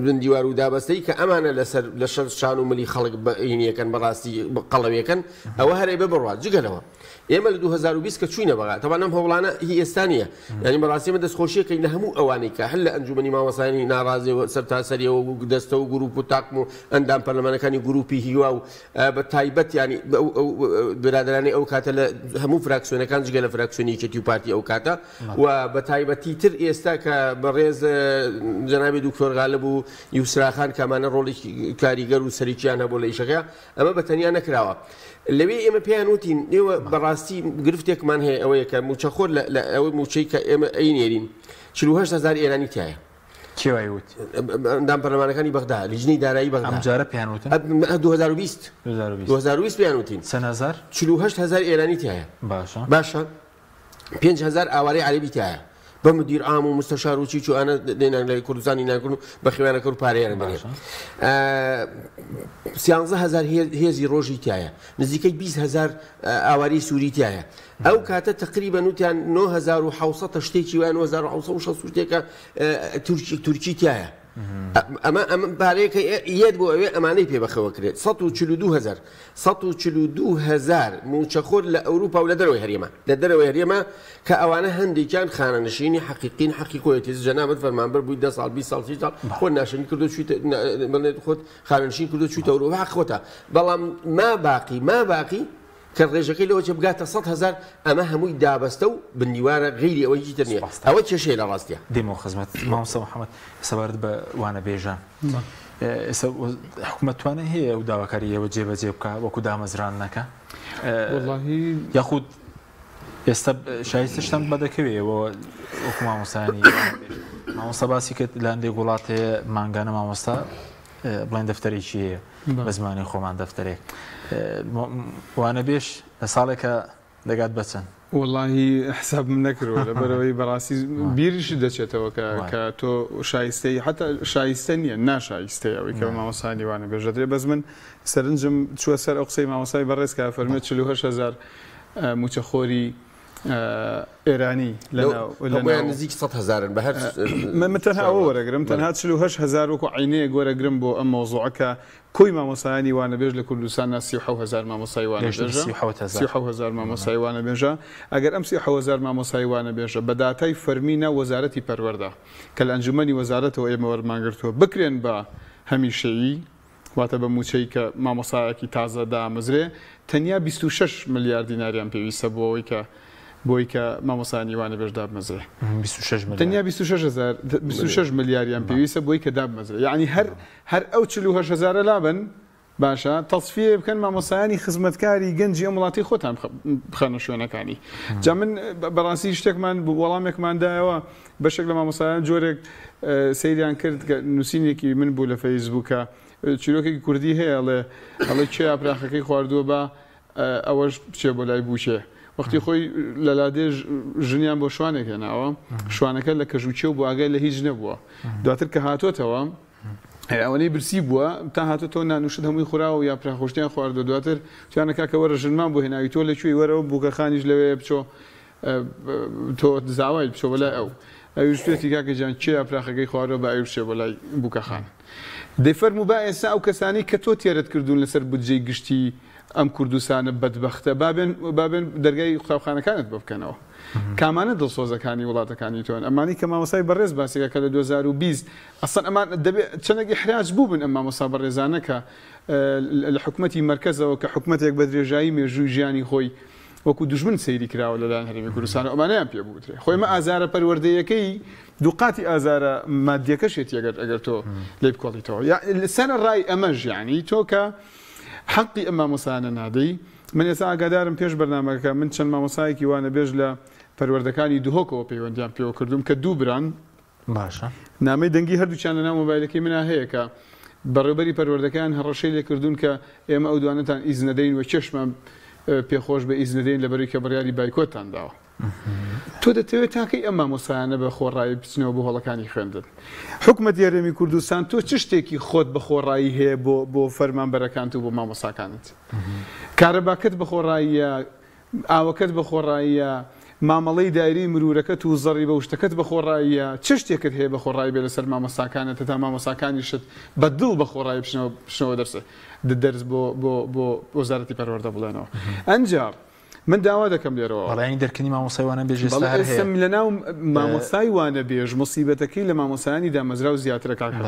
بندیوار و دابەستەی کە ئەمانە لە شەر شان و ملی خەڵک بەینیەکەن بەڕاستی قەڵەویەکەن ئەوە هەرێ بە بڕات جگەلەوە ئێمە لە 2020 کە چوینە بەغا تەوان ئەم هەوڵانە هی ئێستا نیە ینی بەڕاستیمە دەستخۆشیەکەی لە هەموو ئەوانەی کە هەر لە ئەنجومەنی مامۆسایانی ناڕازیەوە سەرتاسەریەوە و دەستە و گروپ و تاقم و ئەندام پەرلەمانەکانی گروپی هیوا و بە تایبەت ینی برادرانی ئەو کاتە لە هەموو فراکسیۆنەکان جگە لە فراکسیۆنی یەکێتی و پارتی ئەو کاتە و بە تایبەتی تر ئێستا کە بەڕێز جەنابی دکتۆر غالب و یوسراخان کامانە ڕۆڵێکی کاریگەر و سەرکییان هەبوو لە ئیشەکە ئەمە بەتەنیا نەکراوە لەوێ ئێمە پێیان وتین ئێوە بەڕاستی گرفتێکمان هەیە ئەوەیە کە موچەخۆر لە ئەوەی موچەی کە ئێمە ئەینێرین 48,000 ئێرانی تایە کێوایوت ئەندام پەرلەمانەکانی بەغدا لیژنەی دارایی بەغدا ئەمجارە پیانوتن 2020 پیانوتین 48,000 ئێرانی تایە باشە 5,000 ئاوارەی عەرەبی تایە بە مدیر عام و مستەشار و چی چوانە دێنان لە کوردستانی ناکردن و بە خێوانەکە و پارەیان بێت 13,000 هێزی ڕۆژی تایە نزیکەی 20,000 ئاواری سووری تایە ئەو کاتە تقریبا نوتیان 9,700 شتێکی وایە 9,760 شتێکە تورکی تایە ئەمە پارەیەکە یەت بۆ ئەوێ ئەمانەی پێبەخەوە کرێت 142,000 موچەخۆر لە ئەوروپا و لە دەرەوەی هەرێمە کە ئەوانە هەندێکیان خانەنشینی حەقیقین حەقیقۆیەتی جەنابەت فەرمانبەر بووی 10 ساڵ 20 ساڵ 30 ساڵ خۆت ناشرین کردو خۆت خانەنشین کردو چوویتە ئەوروپا خۆتە بەڵام ما باقی کە ڕێژەکەی لەوە چێ بگاتە 100,000 ئەمە هەمووی دابەستە و بندیوارە غیری ئەوەی تر نییە ئەوە کێشەیە لە ڕاستیە دێمەوە خزمەت مامۆستا محەممەد سەبارەت بە وانە بێژە ئێستا حکوومەتوانە هەیە و داواکاری ئەوە جێبەجێ بکە وەکو دامەزرانەکە یاخود ئێستا شایستشتان بەدەکەوێەوە وەکو مامۆستانی مامۆستا باسی کرد لە هەندێک وڵات هەیە مانگانە مامۆستا بڵێن دەفتەرێکی هەیە بە زمانی خۆمان دەفتەرێک وانە بێش لە ساڵێکە دەگات بچەند واللهی حساب من نەکردەوە لە بەرەوەی بەڕاستی بیریشی دەچێتەوە کە تۆ شایستەی حتا شایستە نییە ناشایستەی ئەوەی کە مامۆسانی وانە بێژەدرێ بەس من سەرنجم چووە سەر ئەو قسەی مامۆسای بەڕێز کە فەرمێت 48,000 موچەخۆری ئێرانی نزیک 100,000 بە هەر من تەنها ئەوە وەرەگرم تەنها 48,000 وەکو عینەیە گۆرەگرم بۆ ئەم مۆزوعەکە کۆی مامۆسایانی وانەبێژ لە کوردستان 37,000 مامۆسای وانەبێژە 37,000 مامۆسای وانەبێژە ئەگەر ئەم 37,000 مامۆسای وانەبێژە بە داتای فەرمینە وەزارەتی پەروەردە کە لە ئەنجومەنی وەزارەتەوە ئێمە وەرمانگرتووە بکرێن بە هەمیشەیی واتە بە موچەی کە مامۆسایەکی تازە دامەزرێ تەنیا 26 ملیار دیناریان پێویستە بۆی کە مامۆسایانی وانە بێژ دابمەزرێ تەنیا 26 ملیاریان پێویستە بۆی کە دابمەزرێ یعنی هەر ئەو 48,000 لابن باشە تەصفیە بکەن مامۆسایانی خزمەتکاری گەنجی ئەم وڵاتی خۆتان بخەنە شوێنەکانی جا من بەڕاستی شتێکمان وەڵامێکماندایەوە بەشێک لە مامۆسایان جۆرێک سەیریان کرد کە نووسینێکی من بوو لە فەیسبووکە چیرۆکێکی کوردی هەیە ئەڵێ کێ ئاپراخەکەی خواردووە بە ئەوەش بچێ بۆ لای بووچێ وەختی خۆی لە لادێ ژنیان بۆ شوانێک هێناوە شوانەکە لە کەژوچێ و بۆ ئاگای لە هیچ نەبووە دواتر کە هاتۆتەوە ئەوەی برسی بووە تا هاتۆ نانوشت هەمووی خورا و یا پراخۆشتیان خواردو دواتر توانە کاکە وەرە ژنمان بۆ هێناوی تۆ لەکوێی وەرەوە بووکەخانیش لەوەیە بچۆ تۆ زاوای بچۆ بەلای ئەو ئەوی شتێتی کاکەجان چێ پراخەکەی خوارەوە بە ئەوی بچێ بەلای بووکەخان دەیفەرموو با ئێستا ئەو کەسانی کە تۆ تێرت کردوون لەسەر بودجەی گشتی ئەم کوردستانە بەدبەختە بابێن دەرگای قوتابخانەکانت بۆ بکەنەوە کامانە دڵسۆزەکانی وڵاتەکانی تۆن ئەمانی کە مامۆسای بەڕێز باسیەکە کە لە 2020 ئەسەن ئەمان دەبێت چەندێکی حراج بوو بن ئەم مامۆسا بەڕێزانە کە لە حکومەتی مەرکەزەوە کە حکومەتێک بە درێژایی مێژووی ژیانی خۆی وەکو دوژمن سەیری کراوە لەلایەن هەرێمی کوردستان ئەمانەیان پێ بووترێ خۆی مە ئازارە پەروەردەیەکەی دووقاتی ئازارە مادیەکەشێتی ئەگەر تۆ لێ بکۆڵیتەوە سەر ڕای ئەمەژ یعنی تۆ کە حەقی ئەم مامۆسایانە نادەی من ئێستا ئاگادارم پێش بەرنامەکە من چەند مامۆسایەکی وانە بێژ لە پەروەردەکانی دوهۆکەوە پەیوەندیان پێوە کردوم کە دوو بران باشە نامەی دەنگی هەردووچیان لە ناو مۆبایلەکەی منە هەیە کە بەڕێوەبەری پەروەردەکان هەڕەشەی لێ کردوون کە ئێمە ئەو دوانەتان ئیزنەدەین و چێشمان پێخۆش بە ئیزنەدەین لەبەری کە بڕیاری بایکۆتان داوە تۆ دەتەوێت تاکەی ئەم مامۆسایانە بە خۆڕایی بچنەوە بۆ هەڵەکانی خوێندن حکومەتی هەرێمی کوردستان تۆ چ شتێکی خۆت بە خۆڕایی هەیە بۆ فەرمانبەرەکانت و بۆ مامۆساکانت کارەباکەت بە خۆڕاییە ئاوەکەت بە خۆڕاییە مامەڵەی دایری مرورەکەت و زەڕی بە شتەکەت بە خۆڕاییە چ شتێکت هەیە بە خۆڕایی بێ لەسەر مامۆساکانت تا مامۆساکانی شت بە دڵ بە خۆڕایی بشنەوە دەرسە دەرس بۆ وەزارەتی پەروەردە بڵێنەوە ئەنجا من داوا دەکەم لێرەوە بەڵێنی دەرکردنی مامۆسای وانە بێژ لە ناو مامۆسای وانە بێژ مصیبەتەکەی لە مامۆسایانی دامەزرا و زیاترە کاکەڵ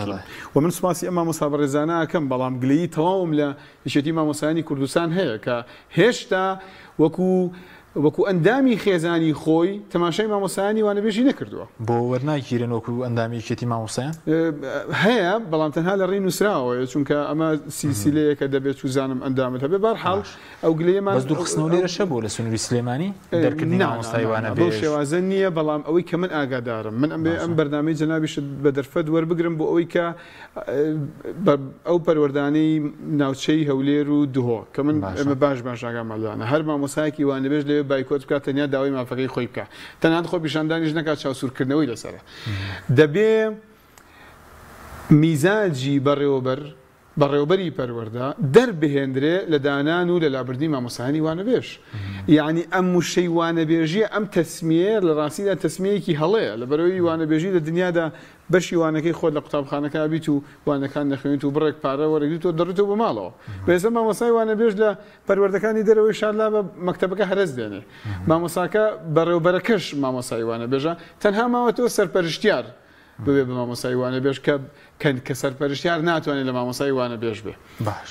و من سوپاسی ئەم مامۆسا بەڕێزانە ئەکەم بەڵام گلەیی تەواوم لە یەکێتی مامۆسایانی کوردستان هەیە کە هێشتا وەکو ئەندامی خێزانی خۆی تەماشای مامۆسایانی وانە بێژی نەکردووە بۆ وەرناگیرن وەکو ئەندامی یەکێتی مامۆسایان هەیە بەڵام تەنها لە ڕێی نووسراوە چونکە ئەمە سیلسیلەیەکە دەبێت و زانم ئەندامت هەبێ بەرحاڵ ئەو گلەیەمان بەس دوورخستنەوە لێرەشە بۆ لە سنووری سلێمانی دەرکردنی مامۆستای وانە بۆ شێوازە نییە بەڵام ئەوەی کە من ئاگادارم من ئەم بەردامەی جەنابیشت بە دەرفەت وەربگرم بۆ ئەوەی کە ئەو پەروەردانەی ناوچەی هەولێر و دوهۆ کە من ئەمە باش ئاگامەڵیانە هەر مامۆسایەکی وانە بێژ لەوێ بایکۆت بکات تەنیا داوای مافەکەی خۆی بکە تەنها خۆ پیشاندانیش نەکات چاوسورکردنەوەی لەسەرە دەبێ میزاجی بەڕێوەبەری پەروەردە دەربهێنرێ لە دانان و لە لابردنی مامۆسایانی وانە بێژ یعنی ئەم وشەی وانە بێژیە ئەم تەسمیە لە ڕاستیدا تەسمیەیەکی هەڵەیە لەبەرەوەی وانە بێژی لە دنیادا بەشی وانەکەی خۆت لە قوتابخانەکە بیت و وانەکان نەخوێنیت و بڕێک پارە وەرەگریتەوە دەڕێتەوە بە ماڵەوە بەێستا مامۆسای وانە بێژ لە پەروەردەکانی دەرەوەی شارلا بە مەکتەبەکە هەرز دێنێ مامۆساکە بەڕێوەبەرەکەش مامۆسای وانە بێژە تەنها ماوەتەوە سەرپەرشتیار ببێ بە مامۆسای وانە بێژ کە سەرپەرشتیار ناتوانێت لە مامۆسای وانە بێژ بێ باش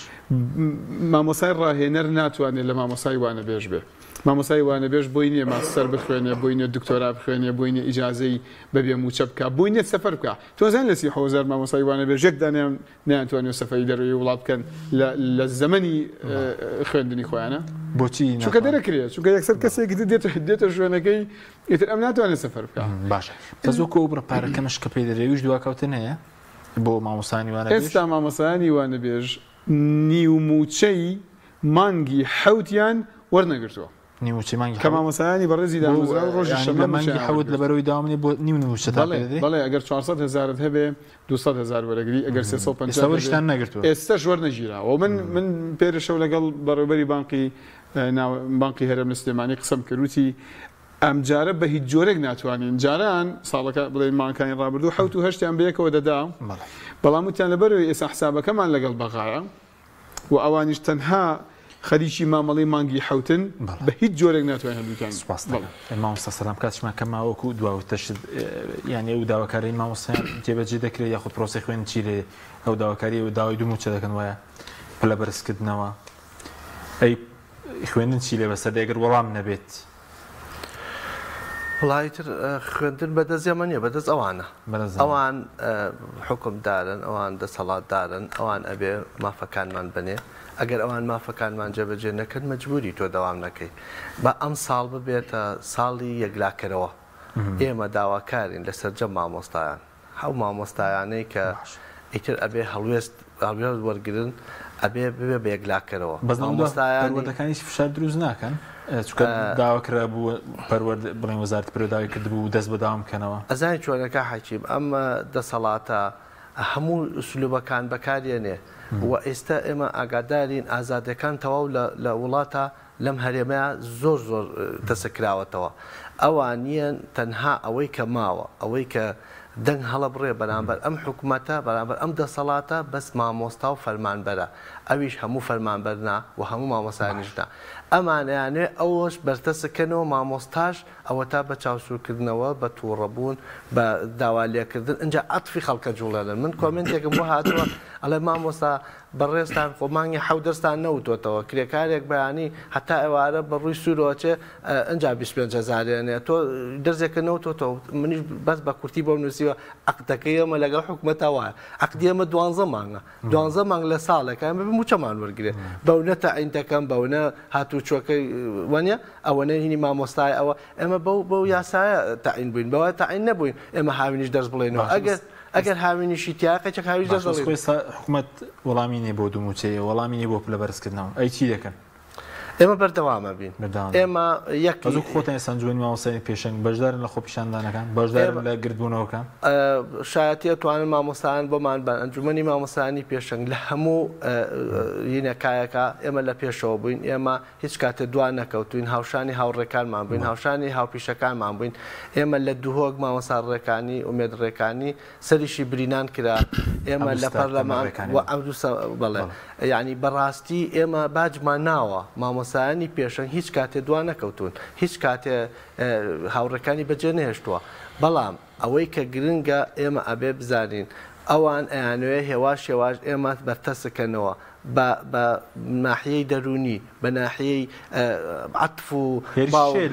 مامۆسای ڕاهێنەر ناتوانێت لە مامۆسای وانە بێژ بێ مامۆسای وانە بێژ بۆی نییە ماستەر بخوێنێ بۆی نیە دکتۆرا بخوێنێ بۆی نیە ئیجازەی بەبێ موچە بکە بۆی نیە سەفەر بکە تۆزان لە 30,000 مامۆسای وانە بێژ یەکدانیان نەیانتوانێت سەفەری دەروی وڵات بکەن لە زەمەنی خوێندنی خۆیانە بۆچی چونکە دەرەکرێت چونکە یەکسەر کەسێک دێتە ژوێنەکەی ئیتر ئەم ناتوانێت سەفەر بکە باشە تەزۆکە و بڕپارەکەمش کە پێی دەرێویش دوواکەوتن هەیە بۆ مامۆسانی وانە ئێستا مامۆسایانی وانە بێژ نیوموچەی مانگی حەوتیان وەرنەگرتووە نیوچی مانگی کە مامۆسایانی بەڕێزی دامەزرا و ڕۆژی شەمە مانگی حەوت لەبەرەوەی داوامێ بۆ نیوچە بەڵێ ئەگەر 400,000 هەبێ 200,000 وەرەگری ئەگەر 350 نەگرتووە ئێستاش وەرنەگیراوە من پێرەشەو لەگەڵ بەڕێوەبەری بانقی هەرێم لە سلێمانی قسەم کردوتی ئەم جارە بە هیچ جۆرێک ناتوانین جاران ساڵەکە بڵێن مانکانی ڕابردوو 7 و 8 بەیەکەوە دەدا بەڵام وتیان لەبەرەوەی ئێستا حسابەکەمان لەگەڵ بەغایە و ئەوانیش تەنها خەریکی مامەڵی مانگی حوتن بە هیچ جۆرێک ناتوانین هەردووکان سوپاس مامۆستا سەلام کاتشمان کەماوەکو دواوتەشت یعنی ئەو داواکاری مامۆستایان جێبەجێ دەکرێت یاخود پرۆسی خوێن چی لێ ئەو داواکاری و داوای دوو موچە دەکەن وایە پلە بەرزکردنەوە ئەی خوێندن چی لێ بەسەر ئەگەر وەڵام نەبێت وڵایتر خوێندن بەدەست ئێمە نیە بەدەست ئەوانە ئەوان حکومدارن ئەوان دەسەڵاتدارن ئەوان ئەبێ مافەکانمان بنێ ئەگەر ئەوان مافەکانمان جێبەجێ نەکەن مەجبوری تۆ دەوام نەکەی بە ئەم ساڵ ببێتە ساڵی یەکلاکەرەوە ئێمە داواکارین لەسەر جەم مامۆستایان هەو مامۆستایانەی کە ئیتر ئەبێ هەڵوێست وەرگرن ئەبێ ببێ بە یەکلاکەرەوە بەس مامۆستایانەکانی فشار دروست ناکەن چکە داواکرا بوو پەروەرد بڵێن وەزارەتی پەروەرداوی کردبوو دەست بەداوام بکەنەوە ئەزانی چۆنەکە حەکیم ئەم دەسەڵاتە هەموو سلوبەکان بەکارێنێ و ئێستا ئێمە ئاگادارین ئازادەکان تەواو لە وڵاتە لەم هەرێمەیە زۆر زۆر دەسەکراوەتەوە ئەوان نییە تەنها ئەوەی کە ماوە ئەوەی کە دەنگ هەڵە بڕێ بەرامبەر ئەم حکوومەتە بەرامبەر ئەم دەسەڵاتە بەس مامۆستا و فەرمانبەرە ئەویش هەموو فەرمانبەرنا و هەموو مامۆسایانیشنا ئەمانیانێ ئەوەش بەرتەسەکەنەوە مامۆستاش ئەوە تا بە چاوسورکردنەوە بە تووڕەبوون بە داوالێکردن اینجا عەتفی خەڵکە جوڵێنن من کۆمنتێکم بۆ هاتووە ئەڵێ مامۆستا بەڕێستان خۆمانگی حەوت دەستان نەوتۆتەوە کرێکارێک بەیانی هەتا ئێوارە بە ڕووی سوورۆچێ ئەنجا 25,000 تۆ دەرزێکە نەوتۆتەوە منیش بەس بە کورتی بۆ نووسیوە عەقدەکەی ئێمە لەگەڵ حکوومەتە وایە عەقدی ئێمە 12 مانگە 12 مانگ لە ساڵێک ئەمە موچەمان وەرگێ بەونە تەعینتەکەم بەونە هاتوو چۆکەی وەنیە ئەوەنە هینی مامۆستای ئەوە ئێمە بەو یاسایە تەعین بووین بەوە تەعین نەبووین ئێمە هاوینیش دەست بڵێنەوە ئەگەر هاوینیشی تیاقێک هاویش دەست حکوومەت وەڵامی نێ بۆ دووموچەیە وەڵامی نێ بۆ پلە بەرزکردنەوە ئەی چی دەکەن ئێمە بەردەوامە بین ئێمە یەکزوو خۆتان ئێستا جوێنی مامۆستای پێشنگ بەشدارن لە خۆ پیشاندانەکان بەشدارن لە گردبوونەوەکان شایەتی توانن مامۆستایان بۆمان بن ئەنجومەنی مامۆستایانی پێشنگ لە هەموو یینەکایەکە ئێمە لە پێشەوە بووین ئێمە هیچ کاتێ دوان نەکەوتوین هاوشانی هاوڕێکانمان بووین هاوشانی هاوپیشەکانمان بووین ئێمە لە دووهۆک مامۆستا ڕێکانی ومێدڕێکانی سەریشی برینان کرا ئێمە لە پەرلەمان بڵێ یعنی بەڕاستی ئێمە باجمان ناوە مامۆسایانی پێشنگ هیچ کاتێ دوان نەکەوتون هیچ کاتێ هاوڕەکانی بەجێ نهێشتووە بەڵام ئەوەی کە گرنگە ئێمە ئەبێ بزانین ئەوان ئەیانوێ هێواش هێواش ئێمە بەرتەسەکەنەوە بە ناحیەی دەرونی بە ناحیەی عەتف و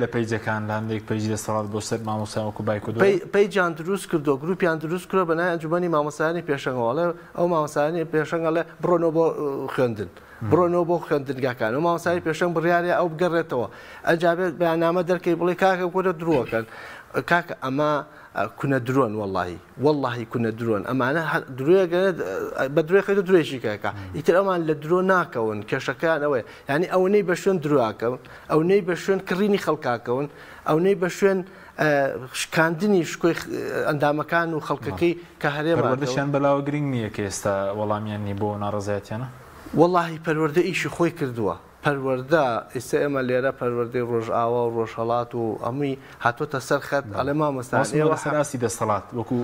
لە پەیجەکان لاندێک پەیجی دەسەڵات بۆ سەر مامۆستایوەکو بایکردو پەیجیان دروست کردو گروپیان دروست کردو بەنای ئەنجومەنی مامۆستایانی پێشەنگەوە ئەو مامۆستایانی پێشەنگەڵێ بڕۆنەوە بۆ خوێندن بڕۆنەوە بۆ خوێندنگاکان و مامۆستای پێشەنگ بڕیارە ئەو بگەڕێتەوە ئەنجابێت بەیانامە دەرکەی بڵێ کاکە کورە درۆکەن کاکە ئەمە کونە درۆن واللهی کونە درۆن ئەمانە بە درێخێت درێژی کاکە ئیتر ئەمان لە درۆ ناکەون کێشەکان ئەوەیە یعنی ئەوەی بە شوێن درواکەون ئەوەی بە شوێن کڕینی خەڵکاکەون ئەوەی بە شوێن شکاندنی شکۆی ئەندامەکان و خەڵکەکەی کە هەرێمەدەشیان بەلاوە گرنگ نییە کە ئێستا وەڵامیانی بۆ ناڕزایەتیانە واللهی پەروەردە ئیشی خۆی کردووە پەروەردە ئێستا ئێمە لێرە پەروەردەی ڕۆژئاوا و ڕۆژهەڵات و ئەمووی هاتوۆتە سەر خەت ئەڵێ مامۆستا سەراسی دەسەڵات وەکو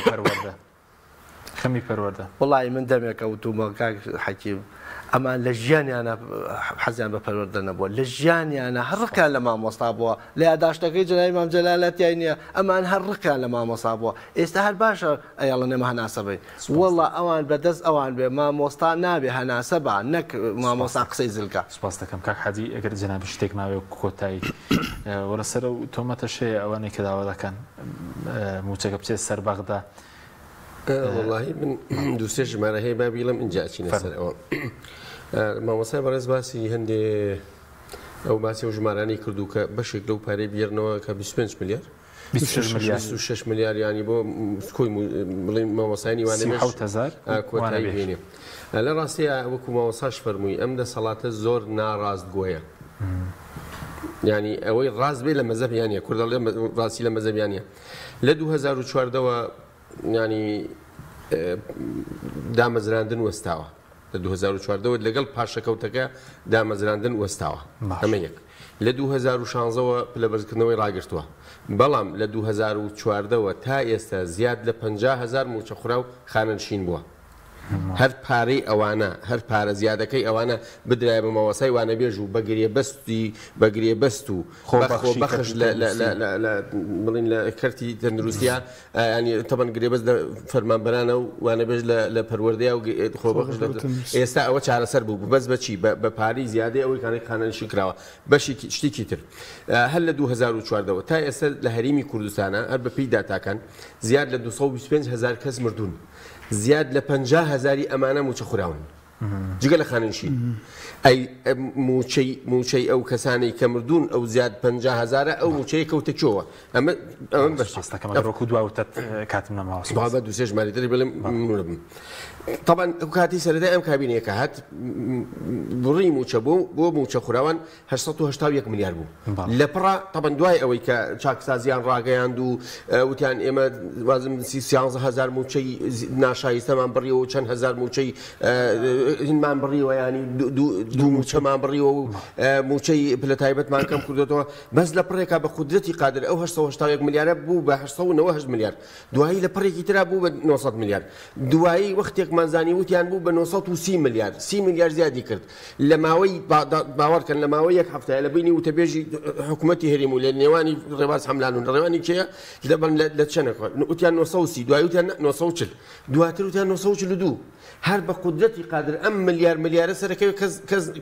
پەروەردە خەمی پەروەردە وڵی من دەمێکە وتومە کاک حەکیم ئەمان لە ژیانیانە حەزیان بە پەروەردە نەبووە لە ژیانیانە هەڕقیان لە مامۆستا بووە لە یاداشتەکەی جەنابی مام جەلالەتیای نییە ئەمان هەڕقیان لە مامۆستا بووە ئێستا هەر باشە ئەیاڵە نێمە هەناسەبین وەڵا ئەوان بەدەست ئەوان بێ مامۆستا نابێ هەناسە بە نەک مامۆستا قسەی زلکە سوپاس دەکەم کاک حەجی ئەگەر جەنابی شتێک ماوێ کۆتایی وەرە سەر و تۆمەتە شەیە ئەوانەی کە داوا دەکەن موچەکە بچێت سەر بەغدا واللهی من دووسێ ژمارە هەیە با بیڵم اینجا چینە سەر ئەوە مامۆسای بەڕێز باسی هەندێ ئەو باسی و ژمارانی کردو کە بەشێک لەو پارەی بێرنەوە کە 25 میلیارد 26 میلیارد ینی بۆ کۆی بڵێ مامۆسایانی وانە کۆتایی بێنێ لە ڕاستەیە وەکو مامۆساش فەرمووی ئەم دەسەڵاتە زۆر ناڕاستگۆیە ینی ئەوەی ڕاست بێ لە مەزەبیانە کوردەڵێ ڕاستی لە مەزەبیانە لە 2014ەوە ینی دامەزراندن وەستاوە لە 2014ەوە لەگەڵ پاشەکەوتەکە دامەزراندن وەستاوە ئەمە یەک لە 2016ەوە پلەبەرزکردنەوەی ڕاگرتووە بەڵام لە 2014ەوە تا ئێستا زیاد لە 50,000 موچەخورا و خانەنشین بووە هەر پارەی ئەوانە هەر پارە زیادەکەی ئەوانە بدرای بە مەوەسای وانە بێژ و بەگرێ بەست و خۆبەخش بڵین لە کەرتی تەندروستیە ینی تەبەن گرێبەست لە فەرمانبەرانە و وانە بێژ لە پەروەردەیە و خۆبەخش ئێستا ئەوە چارەسەر بوو بەس بەچی بە پارەی زیادەی ئەوەی کانەی خانەنشی کراوە بەشی شتێکی تر هەر لە 2014ەوە تا ئێستا لە هەرێمی کوردستانە هەر بە پێی داتاکەن زیاد لە 225,000 کەس مردوون زیاد لە 50,000 ئەمانە موچە خوراون جگە لە خاننشین ئەی موچەی ئەو کەسانی کە مردوون ئەو زیاد 50,000 ئەو موچەیە کەوتەکەوە ئەمە بەشتەکەمەڕۆکو دواوتە کاتم نەماوە دو سێژ مالیتری بڵێم منم طبعا ئەو کاتی سەرەتا ئەم کابینەیەکە هات بڕی موچە بۆ موچە خوراوان 881 ملیار بوو لە پڕە طبعا دوای ئەوەی کە چاکسازیان ڕاگەیاند و وتیان ئێمە وازم 13,000 موچەی ناشایستەمان بڕیەوە چەند هزار موچەی هینمان بڕیەوە ینی دوو موچەمان بڕیەوە و موچەی پلە تایبەتمان کەم کردێتەوە بەس لە پڕێکا بە قودرەتی قادر ئەو 881 ملیارە بوو بە 898 ملیار دوایی لە پڕێکی ترا بوو بە 900 ملیار دوایی وەختێک مانزانی وتیان بوو بە 930 ملیار 30 ملیار زیادی کرد لە ماوەی باوەڕکەن لە ماوەی یەک هەفتەیە لە بینی وتەبێژی حکوومەتی هەرێم و لە نێوانی ڕێباز هەملان و ڕێوانی کێیە دەبن لە چەنەکە وتیان 930 دوای وتیان 940 دواتر وتیان 942 هەر بە قودرەتی قادر ئەم ملیارە سەرەکەی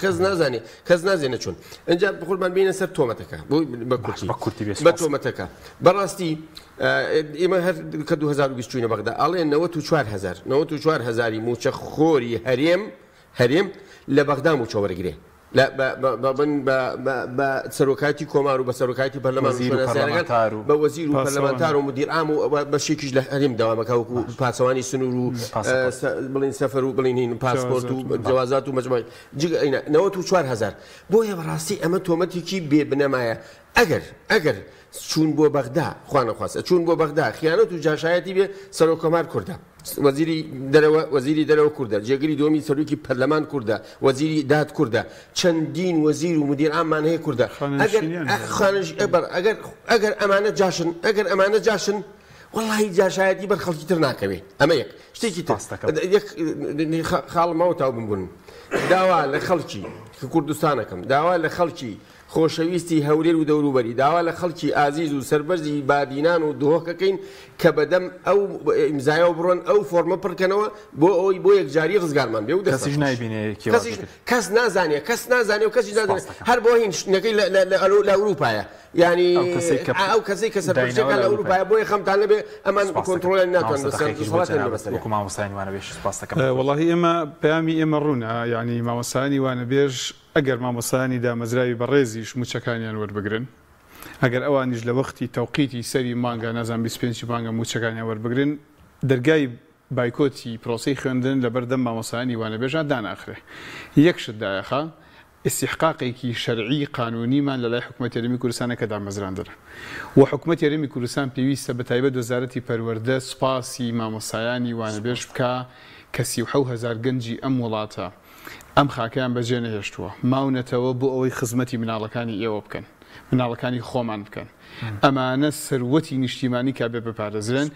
کەس نازانێ کەس نازێنە چۆن ئەنجا بخۆرمان بینە سەر تۆمەتەکە بە تۆمەتەکە بەڕاستی ئێمە هەر کە 2020 بەغدا ئەڵێن 94,000 موچە خۆری هەرێم لە بەغدا موچە وەرەگرێ بە سەرۆکاتی کۆمار و بە سەرۆکاتی پەرلەمان بە وەزیر و پەرلەمانتار و مدیر عام و بەشێکیش لە هەرێم دەوامەکە وەکو پاسەوانی سنوور و بڵین سەفەر و بڵین پاسپۆرت و جوازات و مەجموعی جگە 94,000 بۆیە بەڕاستی ئەمە تۆمەتێکی بێ بنەمایە ئەگەر چوون بۆ بەغدا خوا نەخواستە چوون بۆ بەغدا خیانەت و جاشایەتی بێ سەرۆکۆمار کوردە وەزیری دەرەوە کوردە جێگری دومی سەرۆکی پەرلەمان کوردە وەزیری داد کوردە چەندین وەزیر و مدیر عاممان هەیە کوردە ئەگەر ئەمانە جاشن وەڵی جاشایەتی بەر خەڵکی تر ناکەوێ ئەمە یەک شتێکی خاڵمەوە تاو بمبوون داوا لە خەڵکی کە کوردستانەکەم داوا لە خەڵکی خۆشەویستی هەولێر و دەوروبەری داوا لە خەڵکی ئازیز و سەربەرزی بادینان و دۆکەکەین کە بەدەم ئەو ئیمزایە و بڕۆن ئەو فۆرمە پڕکەنەوە بۆ یەکجاری ڕزگارمان بێ و کەسیش نایبینێ کەس نازانێ و کەسی نازانێت هەر بۆ هین شتەکەی لە ئەوروپایە ینی ئەو کەسەی کە سەرپەرچەکە لە ئەوروپایە بۆی خەمتان لەبێ ئەمان کۆنتڕۆلیان ناتوان وەڵاهی ئێمە پەیامی ئێمە ڕوونە ینی مامۆستایانی وانە بێژ ئەگەر مامۆستایانی دامەزراوی بەڕێزیش موچەکانیان وەربگرن ئەگەر ئەوانیش لە وەختی تەوقیتی سەری مانگە نازان 25 مانگە موچەکانیان وەربگرن دەرگای بایکۆتی پرۆسەی خوێندن لە بەردەم مامۆستایانی وانە بێژان داناخرێ یەکشت دایەخە استحقاقێکی شەرعی قانونیمان لە لای حکوومەتی هەرێمی کوردستانە کە دامەزراندرا و حکوومەتی هەرێمی کوردستان پێویستە بەتایبەت وەزارەتی پەروەردە سوپاسی مامۆستایانی وانەبێژ بکە کە 37,000 گەنجی ئەم وڵاتە ئەم خاکیان بەجێ نەهێشتووە ماونەتەوە بۆ ئەوەی خزمەتی مناڵەکانی ئێوە بکەن مناڵەکانی خۆمان بکەن ئەمانە سەروەتی نیشتیمانی کا بێ بپارێزرێن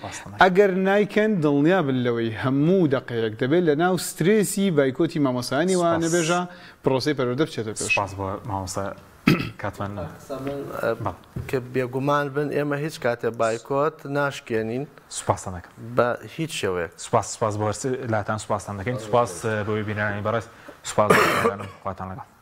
ئەگەر نایکەن دڵنیا بن لەوەی هەموو دقەیەک دەبێت لە ناو سترێسی بایکۆتی مامۆستایانی وانە بێژە پرۆسەی پەروەردە بچێتە پێش کاتمان کە بێگومان بن ئێمە هیچ کاتێ بایکۆت ناشکێنین سوپاسانەکەم بە هیچ شێوەیەک سوپاس بۆ لاتان سوپاسان دەکەین سوپاس بۆی بینانی بەڕێز سوپاس خواتان لەگەڵ